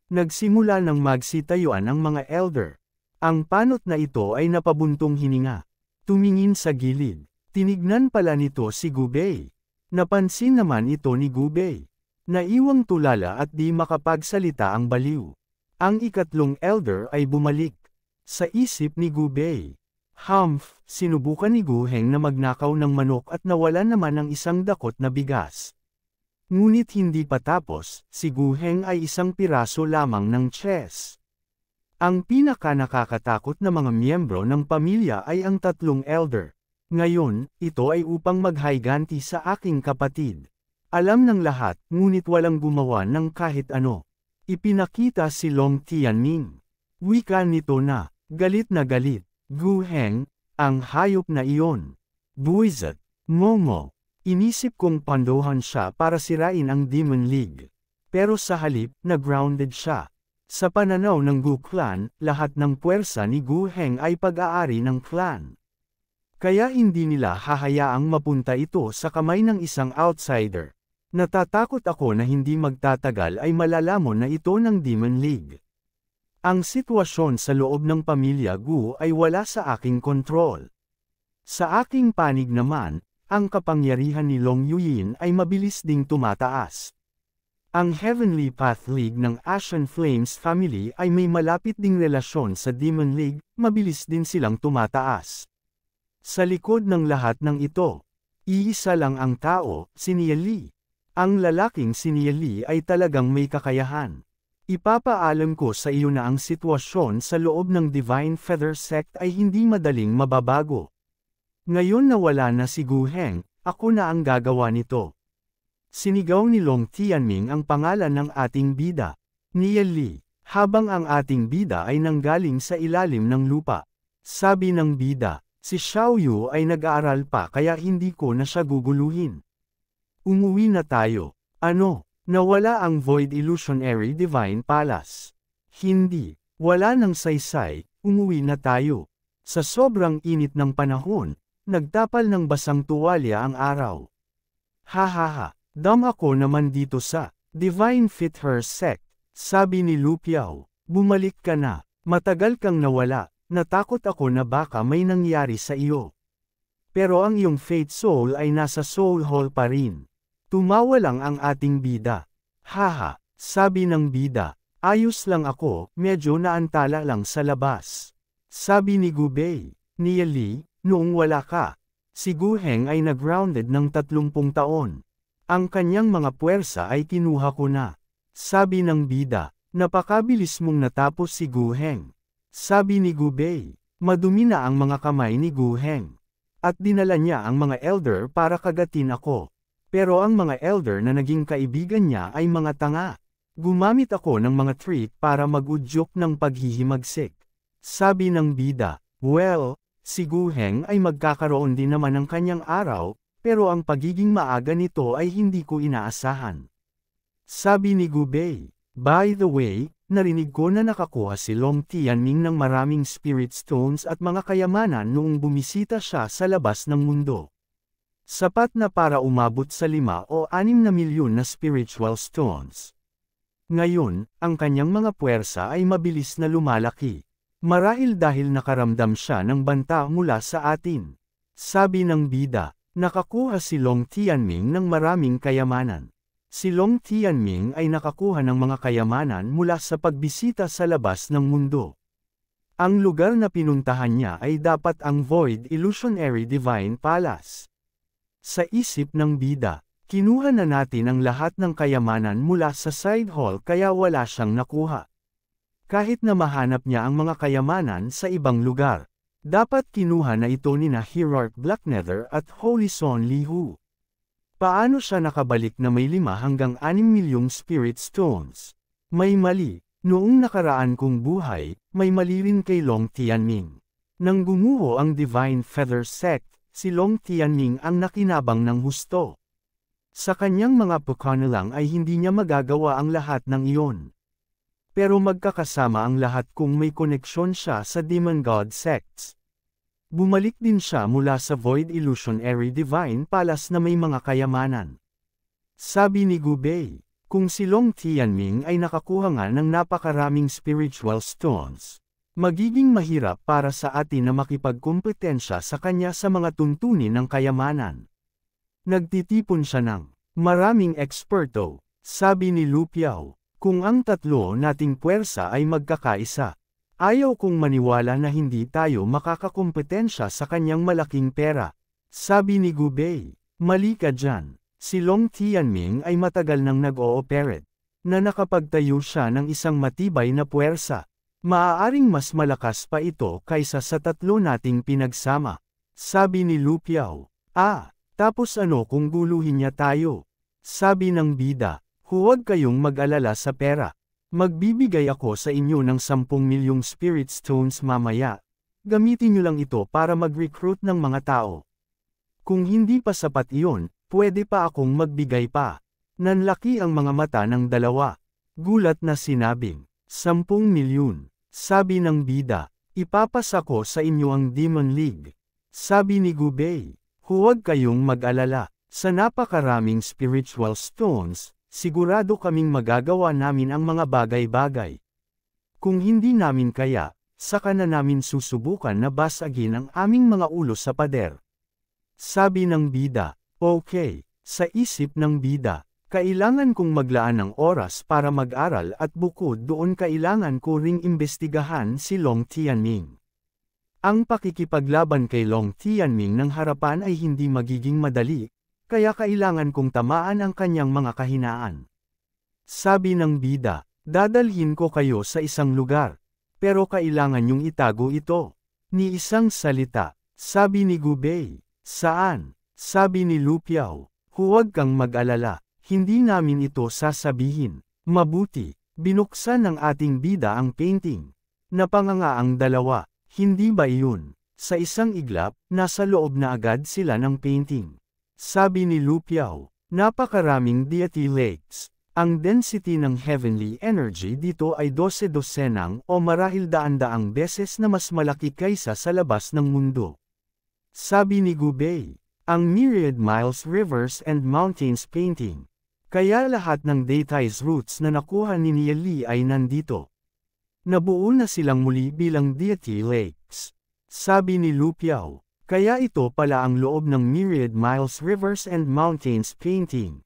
Nagsimula ng magsitayuan ang mga elder. Ang panot na ito ay napabuntong hininga. Tumingin sa gilid. Tinignan pala nito si Gu Bei. Napansin naman ito ni Gu Bei. Naiwang tulala at di makapagsalita ang baliw. Ang ikatlong elder ay bumalik. Sa isip ni Gu Bei. Sinubukan ni Gu Heng na magnakaw ng manok at nawala naman ng isang dakot na bigas. Ngunit hindi pa tapos, si Gu Heng ay isang piraso lamang ng chess. Ang pinaka-nakakatakot na mga miyembro ng pamilya ay ang 3 elder. Ngayon, ito ay upang maghayganti sa aking kapatid. Alam ng lahat, ngunit walang gumawa ng kahit ano. Ipinakita si Long Tianming. Wika nito na, galit na galit. Gu Heng, ang hayop na iyon. Buwisit, Momo. Inisip kong pandohan siya para sirain ang Demon League. Pero sa halip, na-grounded siya. Sa pananaw ng Gu clan, lahat ng puwersa ni Gu Heng ay pag-aari ng clan. Kaya hindi nila hahayaang mapunta ito sa kamay ng isang outsider. Natatakot ako na hindi magtatagal ay malalamon na ito ng Demon League. Ang sitwasyon sa loob ng pamilya Gu ay wala sa aking kontrol. Sa aking panig naman, ang kapangyarihan ni Long Yuyin ay mabilis ding tumataas. Ang Heavenly Path League ng Ashen Flames family ay may malapit ding relasyon sa Demon League, mabilis din silang tumataas. Sa likod ng lahat ng ito, iisa lang ang tao, si Nia Li. Ang lalaking si Nia Li ay talagang may kakayahan. Ipapaalam ko sa iyo na ang sitwasyon sa loob ng Divine Feather Sect ay hindi madaling mababago. Ngayon na wala na si Gu Heng, ako na ang gagawa nito. Sinigaw ni Long Tianming ang pangalan ng ating bida, Nia Li, habang ang ating bida ay nanggaling sa ilalim ng lupa. Sabi ng bida, si Xiao Yu ay nag-aaral pa kaya hindi ko na siya guguluhin. Umuwi na tayo. Ano? Nawala ang Void Illusionary Divine Palace. Hindi. Wala nang saysay, umuwi na tayo. Sa sobrang init ng panahon, nagtapal ng basang tuwalya ang araw. Hahaha. Dam ako naman dito sa Divine Fit Her Sect, sabi ni Lu Piao. Bumalik ka na, matagal kang nawala, natakot ako na baka may nangyari sa iyo. Pero ang iyong Fate Soul ay nasa Soul Hall pa rin. Tumawa lang ang ating bida. Haha, sabi ng bida, ayos lang ako, medyo naantala lang sa labas. Sabi ni Gu Bei, Nia Lee, noong wala ka, si Gu Heng ay nag-grounded ng 30 taon. Ang kanyang mga puwersa ay kinuha ko na. Sabi ng bida, napakabilis mong natapos si Gu Heng. Sabi ni Gu Bei, madumi na ang mga kamay ni Gu Heng. At dinala niya ang mga elder para kagatin ako. Pero ang mga elder na naging kaibigan niya ay mga tanga. Gumamit ako ng mga trick para mag-udyok ng paghihimagsik. Sabi ng bida, well, si Gu Heng ay magkakaroon din naman ng kanyang araw, pero ang pagiging maaga nito ay hindi ko inaasahan. Sabi ni Gu Bei, by the way, narinig ko na nakakuha si Long Tianming ng maraming spirit stones at mga kayamanan noong bumisita siya sa labas ng mundo. Sapat na para umabot sa 5 o 6 na milyon na spiritual stones. Ngayon, ang kanyang mga puwersa ay mabilis na lumalaki. Marahil dahil nakaramdam siya ng banta mula sa atin. Sabi ng bida, nakakuha si Long Tianming ng maraming kayamanan. Si Long Tianming ay nakakuha ng mga kayamanan mula sa pagbisita sa labas ng mundo. Ang lugar na pinuntahan niya ay dapat ang Void Illusionary Divine Palace. Sa isip ng bida, kinuha na natin ang lahat ng kayamanan mula sa side hall kaya wala siyang nakuha. Kahit na mahanap niya ang mga kayamanan sa ibang lugar, dapat kinuha na ito ni Hierarch Blacknether at Holy Son Lihu. Paano siya nakabalik na may 5 hanggang 6 milyong spirit stones? May mali, noong nakaraan kong buhay, may mali rin kay Long Tianming. Nang gumuho ang Divine Feather Sect, si Long Tianming ang nakinabang ng husto. Sa kanyang mga pukana lang ay hindi niya magagawa ang lahat ng iyon. Pero magkakasama ang lahat kung may koneksyon siya sa Demon God Sects. Bumalik din siya mula sa Void Illusionary Divine Palace na may mga kayamanan. Sabi ni Gu Bei, kung si Long Tianming ay nakakuha nga ng napakaraming spiritual stones, magiging mahirap para sa atin na makipagkumpetensya sa kanya sa mga tuntunin ng kayamanan. Nagtitipon siya ng maraming eksperto, sabi ni Lu Piao, kung ang tatlo nating puwersa ay magkakaisa. Ayaw kong maniwala na hindi tayo makakakumpetensya sa kanyang malaking pera. Sabi ni Gu Bei, mali ka dyan. Si Long Tianming ay matagal nang nag-ooperate, na nakapagtayo siya ng isang matibay na puwersa. Maaaring mas malakas pa ito kaysa sa tatlo nating pinagsama. Sabi ni Lu Piao, tapos ano kung guluhin niya tayo? Sabi ng bida, huwag kayong mag-alala sa pera. Magbibigay ako sa inyo ng 10 milyong spirit stones mamaya. Gamitin niyo lang ito para mag-recruit ng mga tao. Kung hindi pa sapat iyon, pwede pa akong magbigay pa. Nanlaki ang mga mata ng dalawa. Gulat na sinabing, 10 milyon. Sabi ng bida, ipapasa ko sa inyo ang Demon League. Sabi ni Gu Bei, huwag kayong mag-alala. Sa napakaraming spiritual stones, sigurado kaming magagawa namin ang mga bagay-bagay. Kung hindi namin kaya, saka na namin susubukan na basagin ang aming mga ulo sa pader. Sabi ng bida, okay, sa isip ng bida, kailangan kong maglaan ng oras para mag-aral at bukod doon kailangan ko ring imbestigahan si Long Tianming. Ang pakikipaglaban kay Long Tianming ng harapan ay hindi magiging madali, kaya kailangan kong tamaan ang kanyang mga kahinaan. Sabi ng bida, dadalhin ko kayo sa isang lugar, pero kailangan niyong itago ito. Ni isang salita, sabi ni Gu Bei, saan? Sabi ni Lu Piao, huwag kang mag-alala, hindi namin ito sasabihin. Mabuti, binuksan ng ating bida ang painting. Napanganga ang dalawa. Hindi ba iyon? Sa isang iglap, nasa loob na agad sila ng painting. Sabi ni Lu Piao, napakaraming deity lakes. Ang density ng heavenly energy dito ay 12 dosenang o marahil daan-daang beses na mas malaki kaysa sa labas ng mundo. Sabi ni Gu Bei, ang Myriad Miles Rivers and Mountains painting. Kaya lahat ng deities roots na nakuha ni Nia Lee ay nandito. Nabuo na silang muli bilang deity lakes. Sabi ni Lu Piao, kaya ito pala ang loob ng Myriad Miles Rivers and Mountains painting.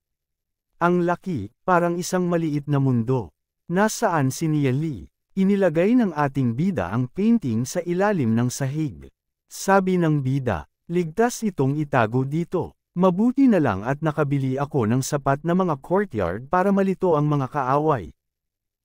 Ang laki, parang isang maliit na mundo. Nasaan si Nia Lee? Inilagay ng ating bida ang painting sa ilalim ng sahig. Sabi ng bida, ligtas itong itago dito. Mabuti na lang at nakabili ako ng sapat na mga courtyard para malito ang mga kaaway.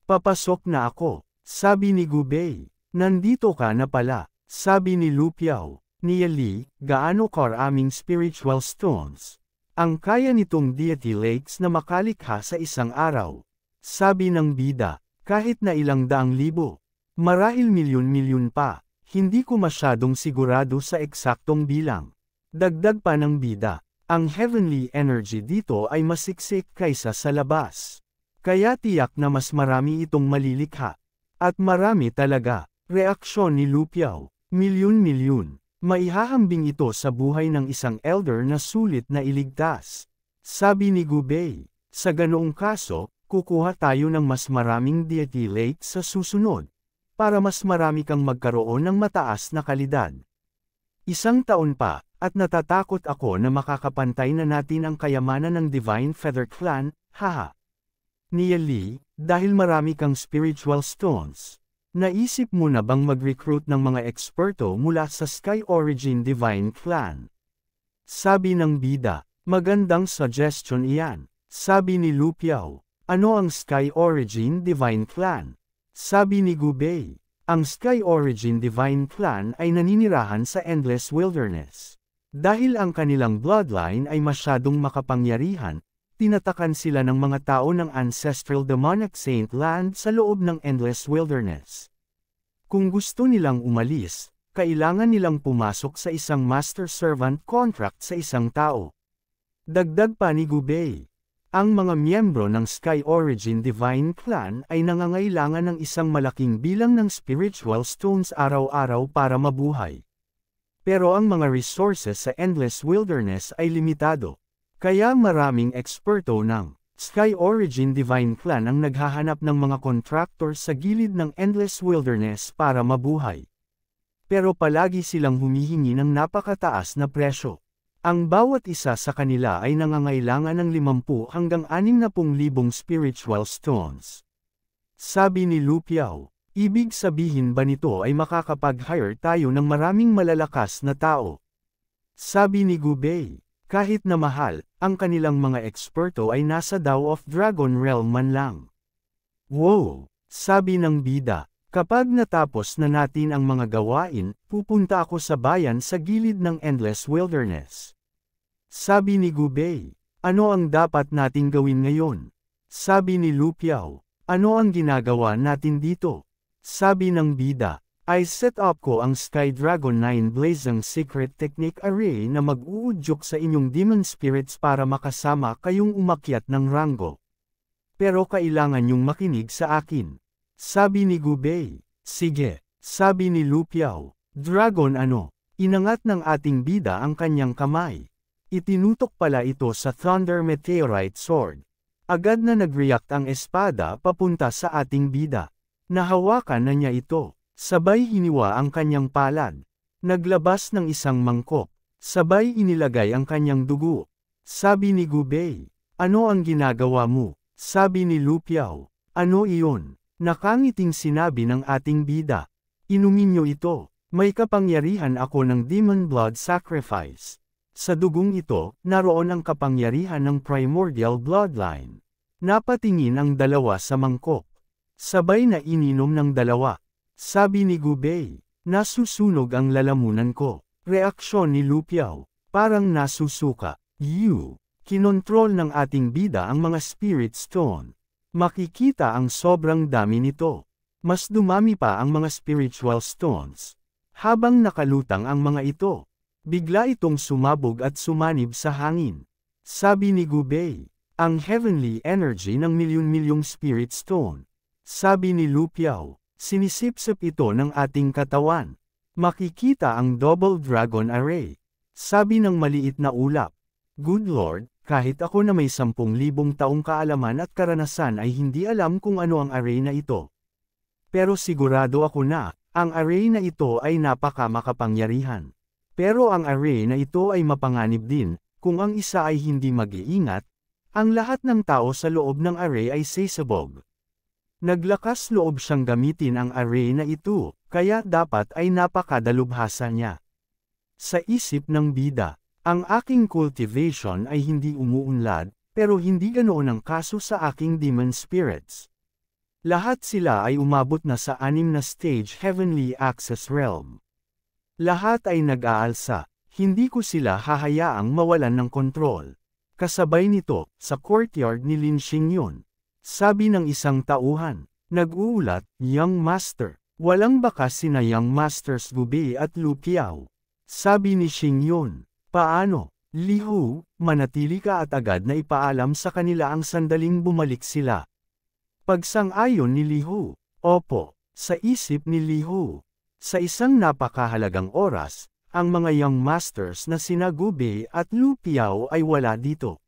Papasok na ako, sabi ni Gubei. Nandito ka na pala, sabi ni Lu Piao. Ni Li, gaano karaming spiritual stones ang kaya nitong deity lakes na makalikha sa isang araw? Sabi ng bida, kahit na ilang daang libo. Marahil milyon-milyon pa, hindi ko masyadong sigurado sa eksaktong bilang. Dagdag pa ng bida, ang heavenly energy dito ay masiksik kaysa sa labas. Kaya tiyak na mas marami itong malilikha. At marami talaga, reaksyon ni Lu Piao, milyon-milyon. Maihahambing ito sa buhay ng isang elder na sulit na iligtas. Sabi ni Gubei, sa ganoong kaso, kukuha tayo ng mas maraming deity lake sa susunod, para mas marami kang magkaroon ng mataas na kalidad. Isang taon pa, at natatakot ako na makakapantay na natin ang kayamanan ng Divine Feather Clan, haha. Ni Li, dahil marami kang spiritual stones. Naisip mo na bang mag-recruit ng mga eksperto mula sa Sky Origin Divine Clan? Sabi ng bida, magandang suggestion iyan. Sabi ni Lu Piao, ano ang Sky Origin Divine Clan? Sabi ni Gubei, ang Sky Origin Divine Clan ay naninirahan sa Endless Wilderness. Dahil ang kanilang bloodline ay masyadong makapangyarihan, tinatakan sila ng mga tao ng Ancestral Demonic Saint Land sa loob ng Endless Wilderness. Kung gusto nilang umalis, kailangan nilang pumasok sa isang master-servant contract sa isang tao. Dagdag pa ni Gubei, ang mga miyembro ng Sky Origin Divine Clan ay nangangailangan ng isang malaking bilang ng spiritual stones araw-araw para mabuhay. Pero ang mga resources sa Endless Wilderness ay limitado. Kaya maraming eksperto ng Sky Origin Divine Clan ang naghahanap ng mga contractor sa gilid ng Endless Wilderness para mabuhay. Pero palagi silang humihingi ng napakataas na presyo. Ang bawat isa sa kanila ay nangangailangan ng 50 hanggang 60,000 spiritual stones. Sabi ni Lu Piao, ibig sabihin ba nito ay makakapag-hire tayo ng maraming malalakas na tao? Sabi ni Gubei, kahit na mahal, ang kanilang mga eksperto ay nasa Dao of Dragon Realm man lang. Wow! Sabi ng bida, kapag natapos na natin ang mga gawain, pupunta ako sa bayan sa gilid ng Endless Wilderness. Sabi ni Gubei, ano ang dapat nating gawin ngayon? Sabi ni Lu Piao, ano ang ginagawa natin dito? Sabi ng bida, I set up ko ang Sky Dragon 9 Blazing Secret Technique Array na mag-uudyok sa inyong demon spirits para makasama kayong umakyat ng ranggo. Pero kailangan nyong makinig sa akin. Sabi ni Gubei, sige. Sabi ni Lu Piao, Dragon ano? Inangat ng ating bida ang kanyang kamay. Itinutok pala ito sa Thunder Meteorite Sword. Agad na nag-react ang espada papunta sa ating bida. Nahawakan na niya ito. Sabay hiniwa ang kanyang palad. Naglabas ng isang mangkok. Sabay inilagay ang kanyang dugo. Sabi ni Gubei, ano ang ginagawa mo? Sabi ni Lu Piao, ano iyon? Nakangiting sinabi ng ating bida. Inumin niyo ito. May kapangyarihan ako ng Demon Blood Sacrifice. Sa dugong ito, naroon ang kapangyarihan ng Primordial Bloodline. Napatingin ang dalawa sa mangkok. Sabay na ininom ng dalawa. Sabi ni Gubei, nasusunog ang lalamunan ko. Reaksyon ni Lu Piao, parang nasusuka. Kinontrol ng ating bida ang mga spirit stone. Makikita ang sobrang dami nito. Mas dumami pa ang mga spiritual stones. Habang nakalutang ang mga ito, bigla itong sumabog at sumanib sa hangin. Sabi ni Gubei, ang heavenly energy ng milyon-milyong spirit stone. Sabi ni Lu Piao, sinisipsip ito ng ating katawan. Makikita ang Double Dragon Array. Sabi ng maliit na ulap. Good Lord, kahit ako na may 10,000 taong kaalaman at karanasan ay hindi alam kung ano ang array na ito. Pero sigurado ako na, ang array na ito ay napaka-makapangyarihan. Pero ang array na ito ay mapanganib din, kung ang isa ay hindi mag-iingat, ang lahat ng tao sa loob ng array ay sasabog. Naglakas loob siyang gamitin ang array na ito, kaya dapat ay napakadalubhasa niya. Sa isip ng bida, ang aking cultivation ay hindi umuunlad, pero hindi ganoon ang kaso sa aking demon spirits. Lahat sila ay umabot na sa 6 na stage heavenly access realm. Lahat ay nag-aalsa, hindi ko sila hahayaang mawalan ng kontrol. Kasabay nito, sa courtyard ni Lin Xingyun, sabi ng isang tauhan, nag-uulat, Young Master, walang bakas sina Young Masters Gubei at Lu Qiao. Sabi ni Xingyun, paano, Li Hu, manatili ka at agad na ipaalam sa kanila ang sandaling bumalik sila. Pagsang-ayon ni Li Hu, opo, sa isip ni Li Hu. Sa isang napakahalagang oras, ang mga Young Masters na sina Gubei at Lu Qiao ay wala dito.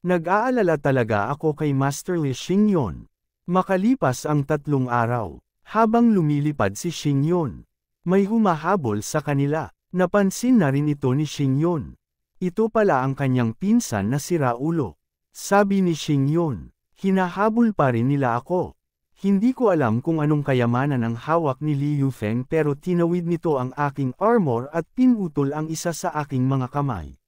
Nag-aalala talaga ako kay Master Li Xingyun. Makalipas ang 3 araw, habang lumilipad si Xingyun, may humahabol sa kanila. Napansin na rin ito ni Xingyun. Ito pala ang kanyang pinsan na si Raulo. Sabi ni Xingyun, hinahabol pa rin nila ako. Hindi ko alam kung anong kayamanan ang hawak ni Li Yufeng pero tinawid nito ang aking armor at pinutol ang isa sa aking mga kamay.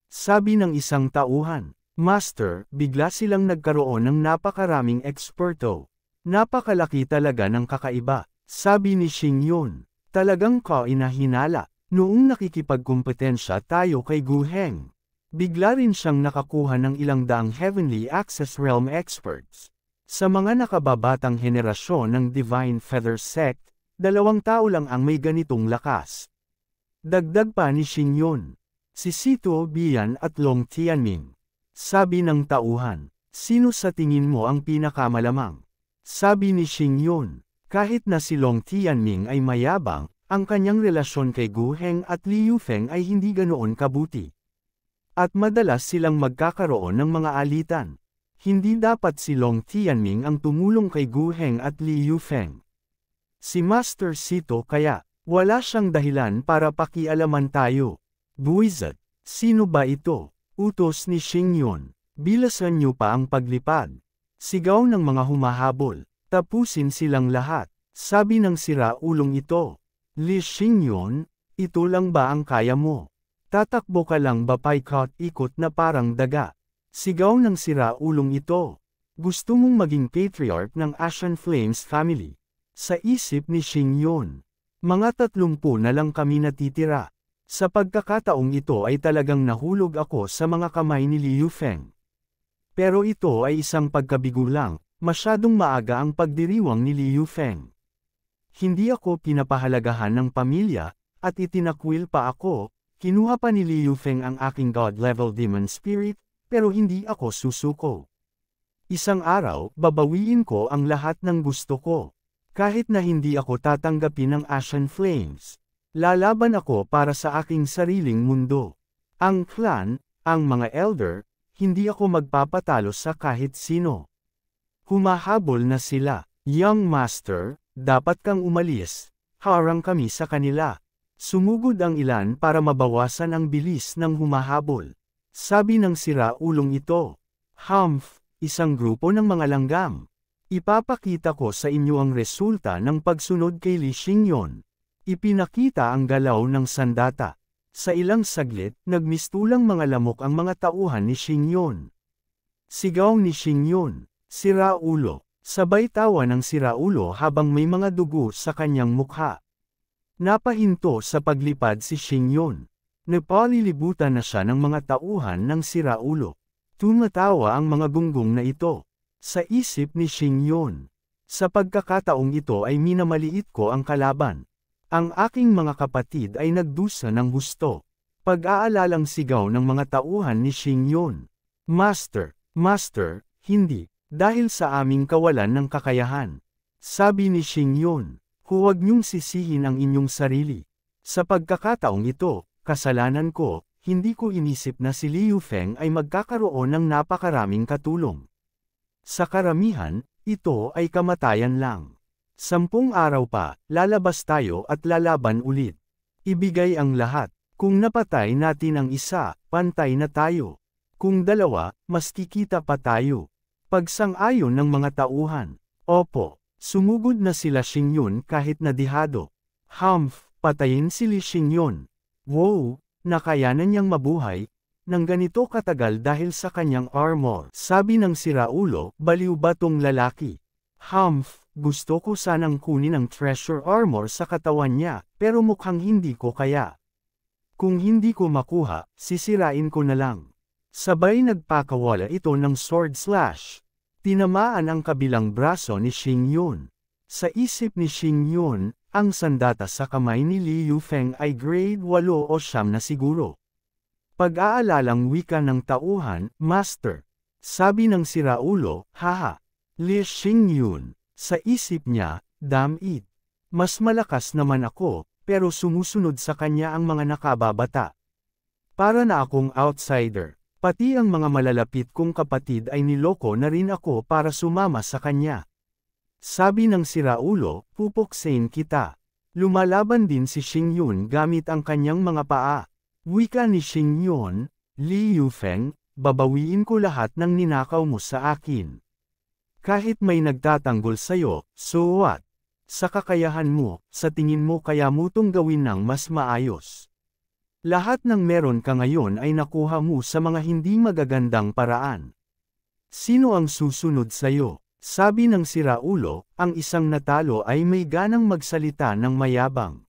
Sabi ng isang tauhan, Master, bigla silang nagkaroon ng napakaraming eksperto. Napakalaki talaga ng kakaiba. Sabi ni Xingyun, talagang kainahinala. Noong nakikipagkumpetensya tayo kay Gu Heng, bigla rin siyang nakakuha ng ilang daang Heavenly Access Realm experts. Sa mga nakababatang henerasyon ng Divine Feather Sect, 2 tao lang ang may ganitong lakas. Dagdag pa ni Xingyun, si Sito Bian at Long Tianming. Sabi ng tauhan, sino sa tingin mo ang pinakamalamang? Sabi ni Xingyun, kahit na si Long Tianming ay mayabang, ang kanyang relasyon kay Gu Heng at Li Yufeng ay hindi ganoon kabuti. At madalas silang magkakaroon ng mga alitan. Hindi dapat si Long Tianming ang tumulong kay Gu Heng at Li Yufeng. Si Master Sito kaya, wala siyang dahilan para pakialaman tayo. Buizat, sino ba ito? Utos ni Xingyun, bilasan niyo pa ang paglipad. Sigaw ng mga humahabol, tapusin silang lahat. Sabi ng sira-ulong ito. Li Xingyun, ito lang ba ang kaya mo? Tatakbo ka lang ba paikot-ikot na parang daga? Sigaw ng sira-ulong ito. Gusto mong maging patriarch ng Ashen Flames family? Sa isip ni Xingyun, mga 30 na lang kami natitira. Sa pagkakataong ito ay talagang nahulog ako sa mga kamay ni Li Yufeng. Pero ito ay isang pagkabigo lang, masyadong maaga ang pagdiriwang ni Li Yufeng. Hindi ako pinapahalagahan ng pamilya, at itinakwil pa ako, kinuha pa ni Li Yufeng ang aking God-level demon spirit, pero hindi ako susuko. Isang araw, babawiin ko ang lahat ng gusto ko. Kahit na hindi ako tatanggapin ng Ashen Flames. Lalaban ako para sa aking sariling mundo. Ang clan, ang mga elder, hindi ako magpapatalo sa kahit sino. Humahabol na sila, Young Master, dapat kang umalis, harang kami sa kanila. Sumugod ang ilan para mabawasan ang bilis ng humahabol. Sabi ng sira-ulong ito, Humph, isang grupo ng mga langgam. Ipapakita ko sa inyo ang resulta ng pagsunod kay Li Xingyun. Ipinakita ang galaw ng sandata. Sa ilang saglit, nagmistulang mga lamok ang mga tauhan ni Xingyun. Sigaw ni Xingyun, sira-ulo. Sabay tawa ng sira-ulo habang may mga dugo sa kanyang mukha. Napahinto sa paglipad si Xingyun. Napalilibutan na siya ng mga tauhan ng sira-ulo. Tumatawa ang mga gunggong na ito. Sa isip ni Xingyun. Sa pagkakataong ito ay minamaliit ko ang kalaban. Ang aking mga kapatid ay nagdusa ng husto. Pag-aalalang sigaw ng mga tauhan ni Xingyun. Master, Master, hindi. Dahil sa aming kawalan ng kakayahan. Sabi ni Xingyun, huwag niyong sisihin ang inyong sarili. Sa pagkakataong ito, kasalanan ko, hindi ko inisip na si Li Yufeng ay magkakaroon ng napakaraming katulong. Sa karamihan, ito ay kamatayan lang. 10 araw pa, lalabas tayo at lalaban ulit. Ibigay ang lahat. Kung napatay natin ang isa, pantay na tayo. Kung 2, mas kikita pa tayo. Pagsang-ayon ng mga tauhan. Opo, sumugod na sila Xingyun kahit na dihado. Humph, patayin si Li Xingyun. Wow, nakayanan niyang mabuhay ng ganito katagal dahil sa kanyang armor. Sabi ng siraulo, baliw ba tong lalaki? Humph, gusto ko sanang kunin ang treasure armor sa katawan niya, pero mukhang hindi ko kaya. Kung hindi ko makuha, sisirain ko na lang. Sabay nagpakawala ito ng sword slash. Tinamaan ang kabilang braso ni Xing Yun. Sa isip ni Xing Yun, ang sandata sa kamay ni Li Yufeng ay grade 8 o 9 na siguro. Pag-aalalang wika ng tauhan, Master. Sabi ng siraulo, haha. Li Xing Yun. Sa isip niya, damn it. Mas malakas naman ako, pero sumusunod sa kanya ang mga nakababata. Para na akong outsider. Pati ang mga malalapit kong kapatid ay niloko na rin ako para sumama sa kanya. Sabi ng siraulo, pupuksain kita. Lumalaban din si Xing Yun gamit ang kanyang mga paa. Wika ni Xing Yun, Li Yufeng, babawiin ko lahat ng ninakaw mo sa akin. Kahit may nagtatanggol sa'yo, so what? Sa kakayahan mo, sa tingin mo kaya mo tong gawin ng mas maayos. Lahat ng meron ka ngayon ay nakuha mo sa mga hindi magagandang paraan. Sino ang susunod sa'yo? Sabi ng siraulo, ang isang natalo ay may ganang magsalita ng mayabang.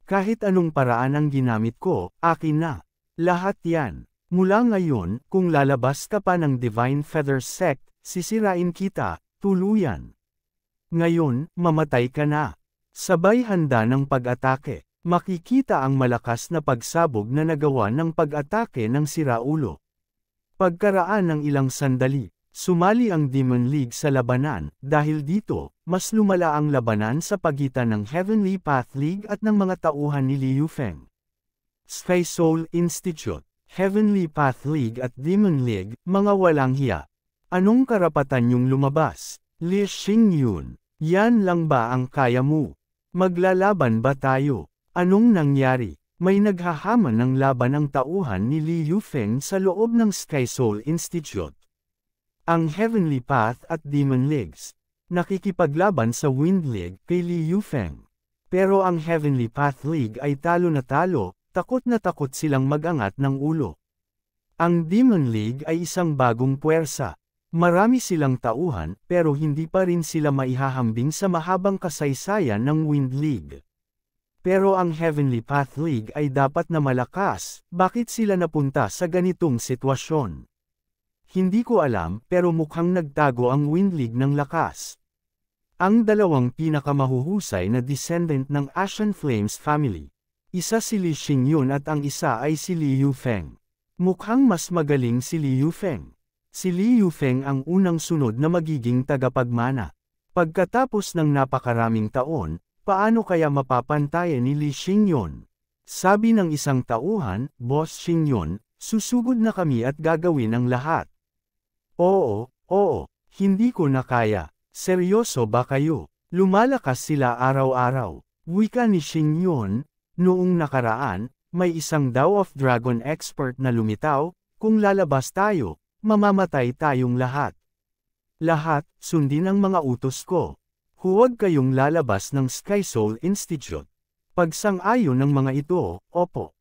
Kahit anong paraan ang ginamit ko, akin na. Lahat yan. Mula ngayon, kung lalabas ka pa ng Divine Feather Sect, sisirain kita, tuluyan. Ngayon, mamatay ka na. Sabay handa ng pag-atake. Makikita ang malakas na pagsabog na nagawa ng pag-atake ng siraulo. Pagkaraan ng ilang sandali, sumali ang Demon League sa labanan, dahil dito, mas lumala ang labanan sa pagitan ng Heavenly Path League at ng mga tauhan ni Li Yufeng. Sky Soul Institute, Heavenly Path League at Demon League, mga walang hiya. Anong karapatan niyong lumabas? Li Xing Yun, yan lang ba ang kaya mo? Maglalaban ba tayo? Anong nangyari? May naghahaman ng laban ang tauhan ni Li Yufeng sa loob ng Sky Soul Institute. Ang Heavenly Path at Demon Leagues, nakikipaglaban sa Wind League kay Li Yufeng. Pero ang Heavenly Path League ay talo na talo, takot na takot silang mag-angat ng ulo. Ang Demon League ay isang bagong puwersa. Marami silang tauhan pero hindi pa rin sila maihahambing sa mahabang kasaysayan ng Wind League. Pero ang Heavenly Path League ay dapat na malakas, bakit sila napunta sa ganitong sitwasyon? Hindi ko alam pero mukhang nagtago ang Wind League ng lakas. Ang dalawang pinakamahuhusay na descendant ng Ashen Flames family. Isa si Li Xing Yun at ang isa ay si Li Yufeng. Mukhang mas magaling si Li Yufeng. Si Li Yufeng ang unang sunod na magiging tagapagmana. Pagkatapos ng napakaraming taon, paano kaya mapapantayan ni Li Xing Yun? Sabi ng isang tauhan, Boss Xing Yun, susugod na kami at gagawin ang lahat. Oo, hindi ko na kaya. Seryoso ba kayo? Lumalakas sila araw-araw. Wika ni Xing Yun, noong nakaraan, may isang Daw of Dragon expert na lumitaw, kung lalabas tayo, mamamatay tayong lahat. Lahat, sundin ang mga utos ko. Huwag kayong lalabas ng Sky Soul Institute. Pagsang-ayon ng mga ito, opo.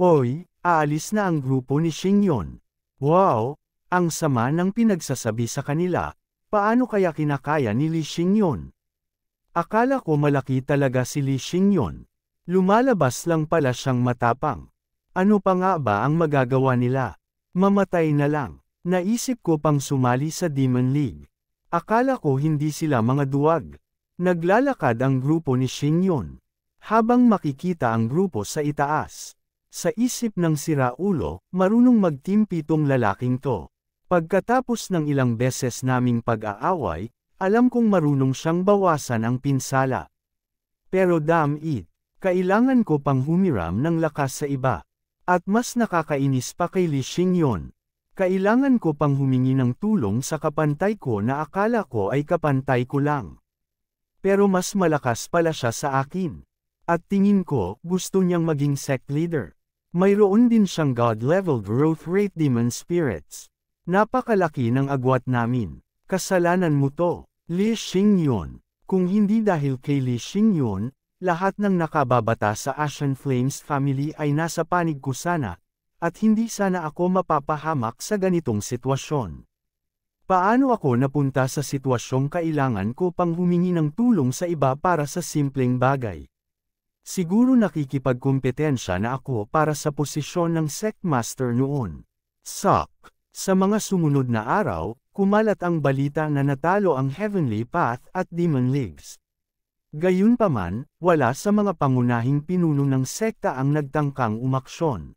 Oy, aalis na ang grupo ni Xing Yun. Wow, ang sama ng pinagsasabi sa kanila, paano kaya kinakaya ni Li Xing Yun? Akala ko malaki talaga si Li Xing Yun. Lumalabas lang pala siyang matapang. Ano pa nga ba ang magagawa nila? Mamatay na lang. Naisip ko pang sumali sa Demon League. Akala ko hindi sila mga duwag. Naglalakad ang grupo ni Xing Yun. Habang makikita ang grupo sa itaas. Sa isip ng siraulo, marunong magtimpi tong lalaking to. Pagkatapos ng ilang beses naming pag-aaway, alam kong marunong siyang bawasan ang pinsala. Pero damn it, kailangan ko pang humiram ng lakas sa iba. At mas nakakainis pa kay Li Xing Yun. Kailangan ko pang humingi ng tulong sa kapantay ko na akala ko ay kapantay ko lang. Pero mas malakas pala siya sa akin. At tingin ko, gusto niyang maging sect leader. Mayroon din siyang God-level growth rate demon spirits. Napakalaki ng agwat namin. Kasalanan mo to, Li Xing Yun. Kung hindi dahil kay Li Xing Yun, lahat ng nakababata sa Ashen Flames family ay nasa panig ko sana, at hindi sana ako mapapahamak sa ganitong sitwasyon. Paano ako napunta sa sitwasyong kailangan ko pang humingi ng tulong sa iba para sa simpleng bagay? Siguro nakikipagkumpetensya na ako para sa posisyon ng Sectmaster noon. Suck! Sa mga sumunod na araw, kumalat ang balita na natalo ang Heavenly Path at Demon Leagues. Gayunpaman, wala sa mga pangunahing pinuno ng sekta ang nagtangkang umaksyon.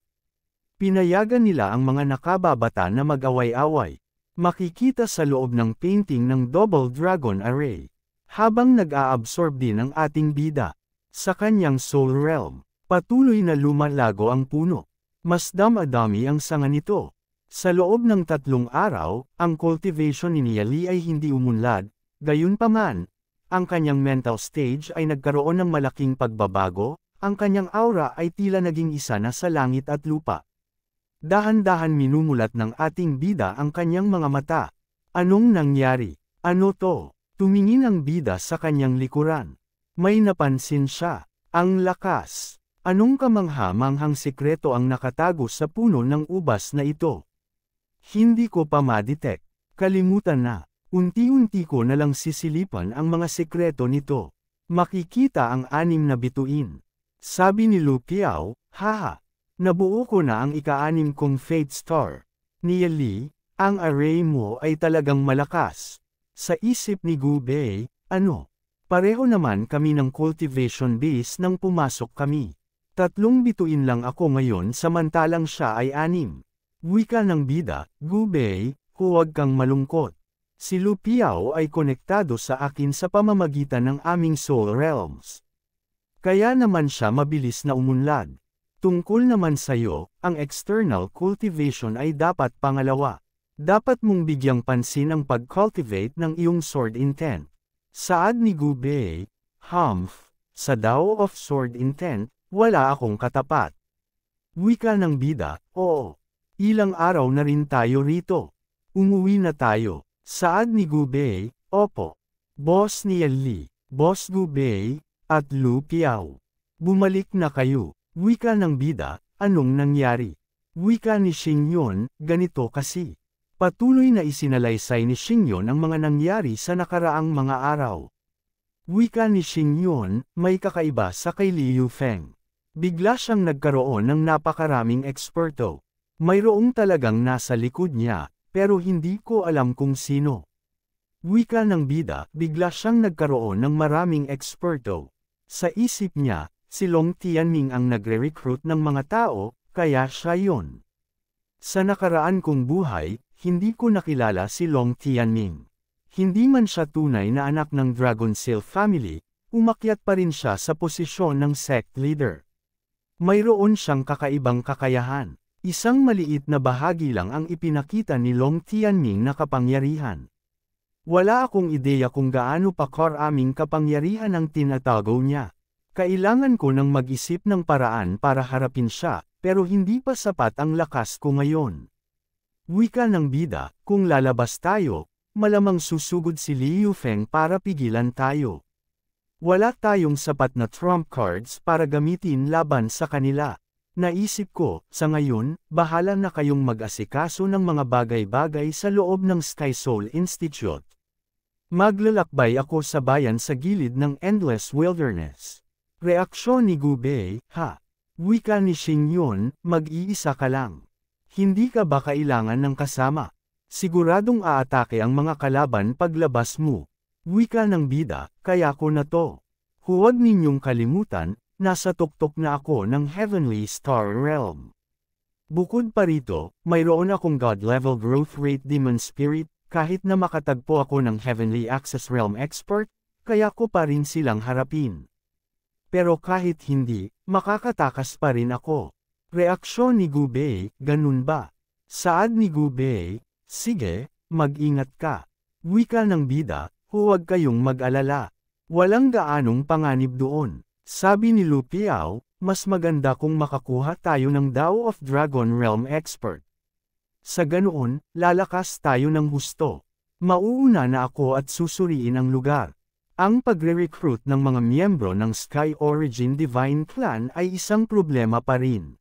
Pinayagan nila ang mga nakababata na mag-away-away. Makikita sa loob ng painting ng Double Dragon Array. Habang nag-aabsorb din ang ating bida sa kanyang soul realm, patuloy na lumalago ang puno. Mas damadami ang sanga nito. Sa loob ng 3 araw, ang cultivation ni Niali ay hindi umunlad, gayunpaman, ang kanyang mental stage ay nagkaroon ng malaking pagbabago, ang kanyang aura ay tila naging isa na sa langit at lupa. Dahan-dahan minumulat ng ating bida ang kanyang mga mata. Anong nangyari? Ano to? Tumingin ang bida sa kanyang likuran. May napansin siya. Ang lakas. Anong kamangha-manghang sekreto ang nakatago sa puno ng ubas na ito? Hindi ko pa ma-detect. Kalimutan na. Unti-unti ko na lang sisilipan ang mga sekreto nito. Makikita ang 6 na bituin. Sabi ni Lu Piao, haha. Nabuo ko na ang ika-6 kong Fate Star. Niali, ang array mo ay talagang malakas. Sa isip ni Gu Bei, ano? Pareho naman kami ng cultivation base nang pumasok kami. 3 bituin lang ako ngayon samantalang siya ay 6. Wika ng bida, Gu Bei, huwag kang malungkot. Si Lu Piao ay konektado sa akin sa pamamagitan ng aming soul realms. Kaya naman siya mabilis na umunlad. Tungkol naman sa'yo, ang external cultivation ay dapat pangalawa. Dapat mong bigyang pansin ang pag-cultivate ng iyong sword intent. Saad ni Gu Bei, Humph, sa Tao of Sword Intent, wala akong katapat. Wika ng bida, oo. Ilang araw na rin tayo rito. Umuwi na tayo. Saad ni Gu Bei, opo. Boss ni Li, Boss Gu Bei, at Lu Piao. Bumalik na kayo. Wika ng bida, anong nangyari? Wika ni Xingyon, ganito kasi. Patuloy na isinalaysay ni Xingyon ang mga nangyari sa nakaraang mga araw. Wika ni Xingyon, may kakaiba sa kay Liu Feng. Bigla siyang nagkaroon ng napakaraming eksperto. Mayroong talagang nasa likod niya, pero hindi ko alam kung sino. Wika ng bida, bigla siyang nagkaroon ng maraming eksperto. Sa isip niya, si Long Tianming ang nagre-recruit ng mga tao, kaya siya yon. Sa nakaraan kong buhay, hindi ko nakilala si Long Tianming. Hindi man siya tunay na anak ng Dragon Seal family, umakyat pa rin siya sa posisyon ng sect leader. Mayroon siyang kakaibang kakayahan. Isang maliit na bahagi lang ang ipinakita ni Long Tianming na kapangyarihan. Wala akong ideya kung gaano pa karaming kapangyarihan ang tinatago niya. Kailangan ko nang mag-isip ng paraan para harapin siya, pero hindi pa sapat ang lakas ko ngayon. Wika ng bida, kung lalabas tayo, malamang susugod si Liu Feng para pigilan tayo. Wala tayong sapat na trump cards para gamitin laban sa kanila. Naisip ko, sa ngayon, bahala na kayong mag-asikaso ng mga bagay-bagay sa loob ng Sky Soul Institute. Maglalakbay ako sa bayan sa gilid ng Endless Wilderness. Reaksyon ni Gu Bei, ha? Wika ni Xingyon, mag-iisa ka lang. Hindi ka ba kailangan ng kasama? Siguradong aatake ang mga kalaban paglabas mo. Wika ng bida, kaya ko na to. Huwag ninyong kalimutan, nasa tuktok na ako ng Heavenly Star Realm. Bukod pa rito, mayroon akong God-level growth rate demon spirit, kahit na makatagpo ako ng Heavenly Access Realm expert, kaya ko pa rin silang harapin. Pero kahit hindi, makakatakas pa rin ako. Reaksyon ni Gu Bei, ganun ba? Saad ni Gu Bei, sige, mag-ingat ka. Wika ng bida, huwag kayong mag-alala. Walang gaanong panganib doon. Sabi ni Lu Piao, mas maganda kung makakuha tayo ng Tao of Dragon Realm expert. Sa ganoon, lalakas tayo ng husto. Mauuna na ako at susuriin ang lugar. Ang pagre-recruit ng mga miyembro ng Sky Origin Divine Clan ay isang problema pa rin.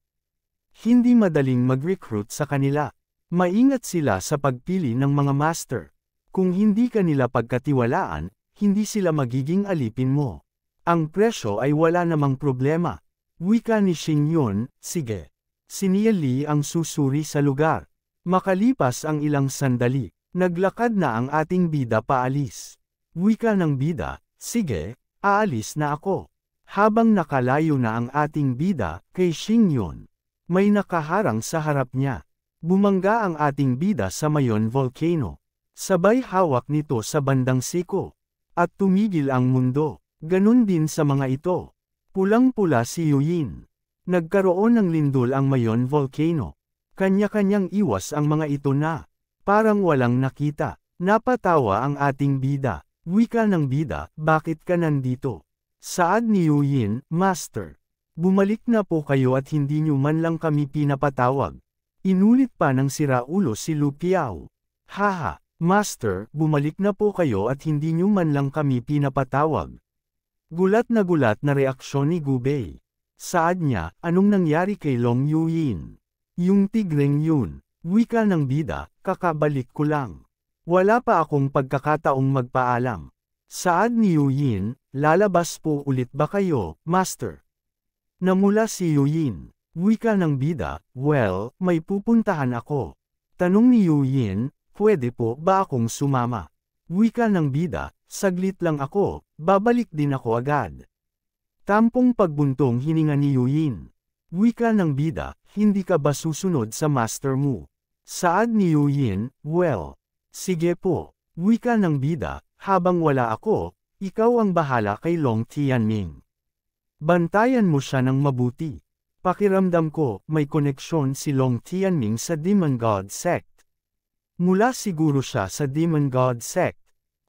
Hindi madaling mag-recruit sa kanila. Maingat sila sa pagpili ng mga master. Kung hindi ka nila pagkatiwalaan, hindi sila magiging alipin mo. Ang presyo ay wala namang problema. Wika ni Xingyun, sige. Siniyali ang susuri sa lugar. Makalipas ang ilang sandali, naglakad na ang ating bida paalis. Wika ng bida, sige, aalis na ako. Habang nakalayo na ang ating bida, kay Xingyun, may nakaharang sa harap niya. Bumangga ang ating bida sa Mayon Volcano. Sabay hawak nito sa bandang siko. At tumigil ang mundo. Ganun din sa mga ito. Pulang-pula si Yuyin. Nagkaroon ng lindol ang Mayon Volcano. Kanya-kanyang iwas ang mga ito na. Parang walang nakita. Napatawa ang ating bida. Wika ng bida, bakit ka nandito? Saad ni Yuyin, Master. Bumalik na po kayo at hindi nyo man lang kami pinapatawag. Inulit pa ng siraulo si Lu Piao. Haha. Master, bumalik na po kayo at hindi nyo man lang kami pinapatawag. Gulat na reaksyon ni Gubei. Saad niya, anong nangyari kay Long Yuyin? Yung tigreng yun, wika ng bida, kakabalik ko lang. Wala pa akong pagkakataong magpaalam. Saad ni Yuyin, lalabas po ulit ba kayo, Master? Namula si Yuyin, wika ng bida, well, may pupuntahan ako. Tanong ni Yuyin, pwede po ba akong sumama? Wika ng bida, saglit lang ako, babalik din ako agad. Tampong pagbuntong hininga ni Yuyin. Wika ng bida, hindi ka ba susunod sa master mo? Saad ni Yuyin, well, sige po. Wika ng bida, habang wala ako, ikaw ang bahala kay Long Tianming. Bantayan mo siya ng mabuti. Pakiramdam ko, may koneksyon si Long Tianming sa Demon God Sect. Mula siguro siya sa Demon God Sect.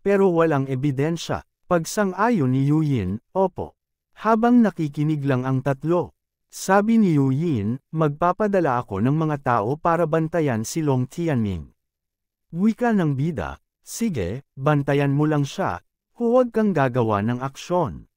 Pero walang ebidensya. Pagsang-ayon ni Yuyin, opo. Habang nakikinig lang ang tatlo. Sabi ni Yuyin, magpapadala ako ng mga tao para bantayan si Long Tianming. Wika ng bida, sige, bantayan mo lang siya, huwag kang gagawa ng aksyon.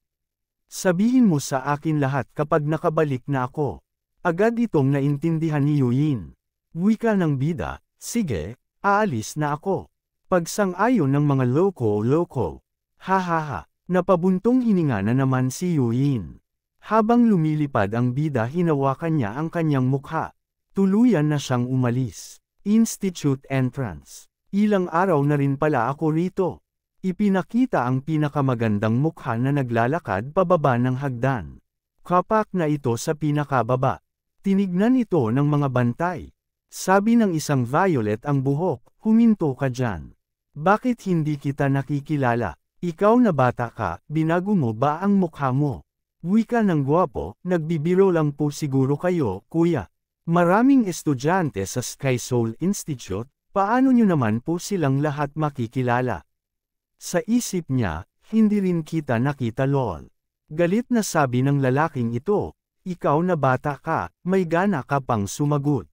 Sabihin mo sa akin lahat kapag nakabalik na ako. Agad itong naintindihan ni Yuyin. Wika ng bida, sige, aalis na ako. Pagsang-ayon ng mga loko-loko. Hahaha, napabuntong hininga na naman si Yuyin. Habang lumilipad ang bida hinawakan niya ang kanyang mukha. Tuluyan na siyang umalis. Institute entrance. Ilang araw na rin pala ako rito. Ipinakita ang pinakamagandang mukha na naglalakad pababa ng hagdan. Kapak na ito sa pinakababa. Tinignan ito ng mga bantay. Sabi ng isang violet ang buhok, huminto ka dyan. Bakit hindi kita nakikilala? Ikaw na bata ka, binago mo ba ang mukha mo? Wika ng gwapo, nagbibiro lang po siguro kayo, kuya. Maraming estudyante sa Sky Soul Institute, paano nyo naman po silang lahat makikilala? Sa isip niya, hindi rin kita nakita lol. Galit na sabi ng lalaking ito, ikaw na bata ka, may gana ka pang sumagot.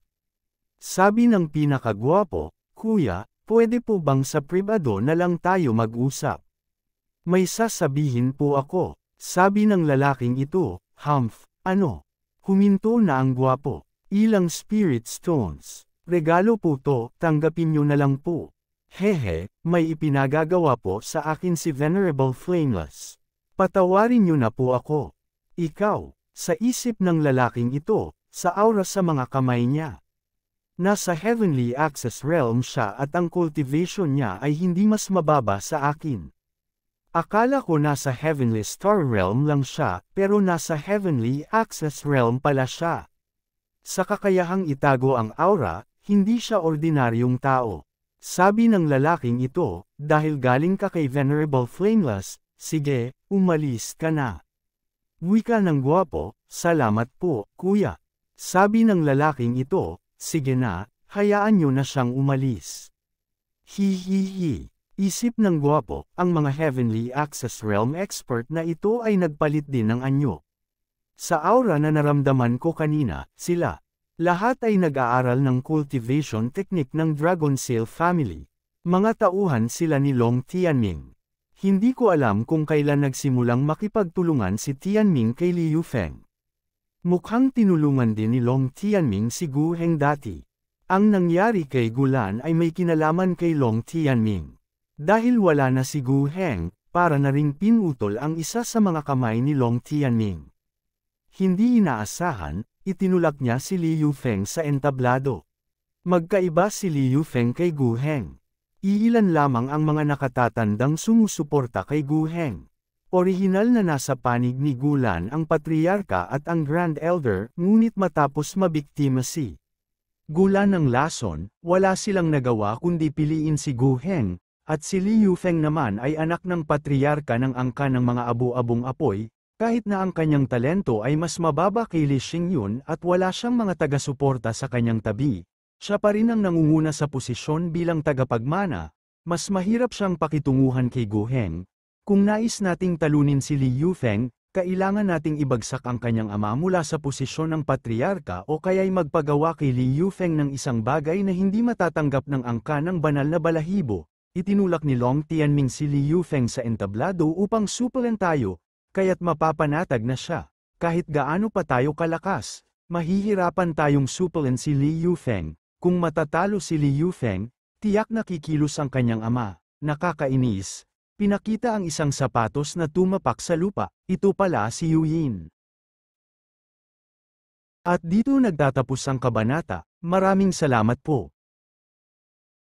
Sabi ng pinakagwapo, kuya, pwede po bang sa pribado na lang tayo mag-usap? May sasabihin po ako, sabi ng lalaking ito, humph, ano? Huminto na ang gwapo, ilang spirit stones. Regalo po to, tanggapin nyo na lang po. Hehe, may ipinagagawa po sa akin si Venerable Flameless. Patawarin nyo na po ako. Ikaw, sa isip ng lalaking ito, sa aura sa mga kamay niya. Nasa Heavenly Access Realm siya at ang cultivation niya ay hindi mas mababa sa akin. Akala ko nasa Heavenly Star Realm lang siya, pero nasa Heavenly Access Realm pala siya. Sa kakayahang itago ang aura, hindi siya ordinaryong tao. Sabi ng lalaking ito, dahil galing ka kay Venerable Flameless, sige, umalis ka na. Wika ng gwapo, salamat po, kuya. Sabi ng lalaking ito, sige na, hayaan nyo na siyang umalis. Hihihi. Isip ng gwapo, ang mga Heavenly Access Realm expert na ito ay nagpalit din ng anyo. Sa aura na naramdaman ko kanina, sila. Lahat ay nag-aaral ng cultivation technique ng Dragon Sail family. Mga tauhan sila ni Long Tianming. Hindi ko alam kung kailan nagsimulang makipagtulungan si Tianming kay Liu Feng. Mukhang tinulungan din ni Long Tianming si Gu Heng dati. Ang nangyari kay Gulan ay may kinalaman kay Long Tianming. Dahil wala na si Gu Heng, para na ring pinutol ang isa sa mga kamay ni Long Tianming. Hindi inaasahan, itinulak niya si Liu Feng sa entablado. Magkaiba si Liu Feng kay Gu Heng. Iilan lamang ang mga nakatatandang sumusuporta kay Gu Heng. Orihinal na nasa panig ni Gulan ang patriarka at ang Grand Elder, ngunit matapos mabiktima si Gulan ng lason, wala silang nagawa kundi piliin si Gu Heng, at si Liu Feng naman ay anak ng patriarka ng angka ng mga abu-abong apoy, kahit na ang kanyang talento ay mas mababa kay Li Xingyun at wala siyang mga taga-suporta sa kanyang tabi. Siya pa rin ang nangunguna sa posisyon bilang tagapagmana, mas mahirap siyang pakitunguhan kay Gu Heng. Kung nais nating talunin si Liu Feng, kailangan nating ibagsak ang kanyang ama mula sa posisyon ng patriarka o kaya'y magpagawa kay Liu Feng ng isang bagay na hindi matatanggap ng angka ng banal na balahibo. Itinulak ni Long Tianming si Liu Feng sa entablado upang supulan tayo, kaya't mapapanatag na siya. Kahit gaano pa tayo kalakas, mahihirapan tayong supulan si Liu Feng. Kung matatalo si Liu Feng, tiyak na kikilos ang kanyang ama. Nakakainis. Pinakita ang isang sapatos na tumapak sa lupa. Ito pala si Yu Yin. At dito nagtatapos ang kabanata. Maraming salamat po.